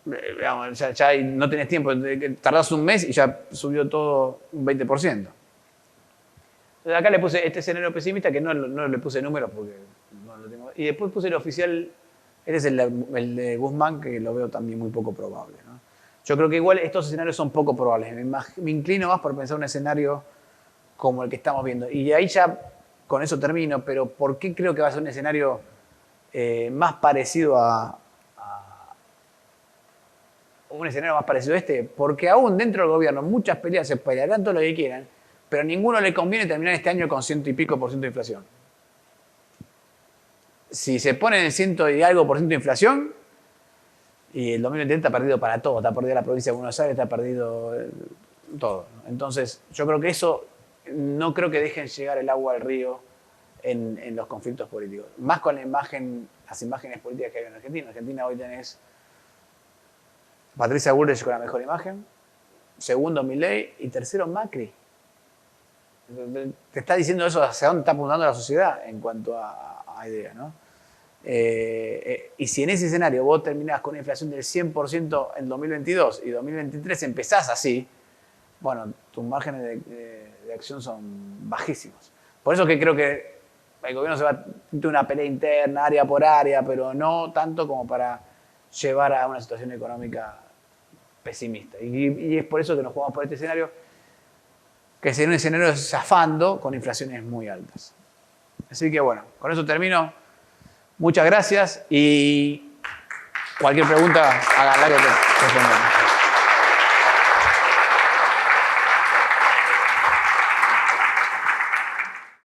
digamos, ya no tenés tiempo, tardás un mes y ya subió todo un 20%. Entonces acá le puse este escenario pesimista que no le puse números porque no lo tengo. Y después puse el oficial, este es el de Guzmán, que lo veo también muy poco probable, ¿no? Yo creo que igual estos escenarios son poco probables. Me inclino más por pensar un escenario como el que estamos viendo. Y ahí ya con eso termino, pero ¿por qué creo que va a ser un escenario más parecido un escenario más parecido a este? Porque aún dentro del gobierno muchas peleas se pelearán todo lo que quieran, pero a ninguno le conviene terminar este año con 100 y pico % de inflación. Si se pone en 100 y algo % de inflación, y el 2023 está perdido para todo, está perdida la provincia de Buenos Aires, está perdido todo. Entonces, yo creo que eso, no creo que dejen llegar el agua al río en los conflictos políticos. Más con las imágenes políticas que hay en Argentina. En Argentina hoy tenés Patricia Bullrich con la mejor imagen, segundo Milei y tercero Macri. Te está diciendo eso hacia dónde está apuntando la sociedad en cuanto a ideas, ¿no? Y si en ese escenario vos terminás con una inflación del 100% en 2022 y 2023 empezás así, bueno, tus márgenes de acción son bajísimos. Por eso que creo que el gobierno se va a tener una pelea interna, área por área, pero no tanto como para llevar a una situación económica pesimista. Y es por eso que nos jugamos por este escenario, que sería un escenario zafando con inflaciones muy altas. Así que bueno, con eso termino. Muchas gracias y cualquier pregunta, háganla que te respondemos.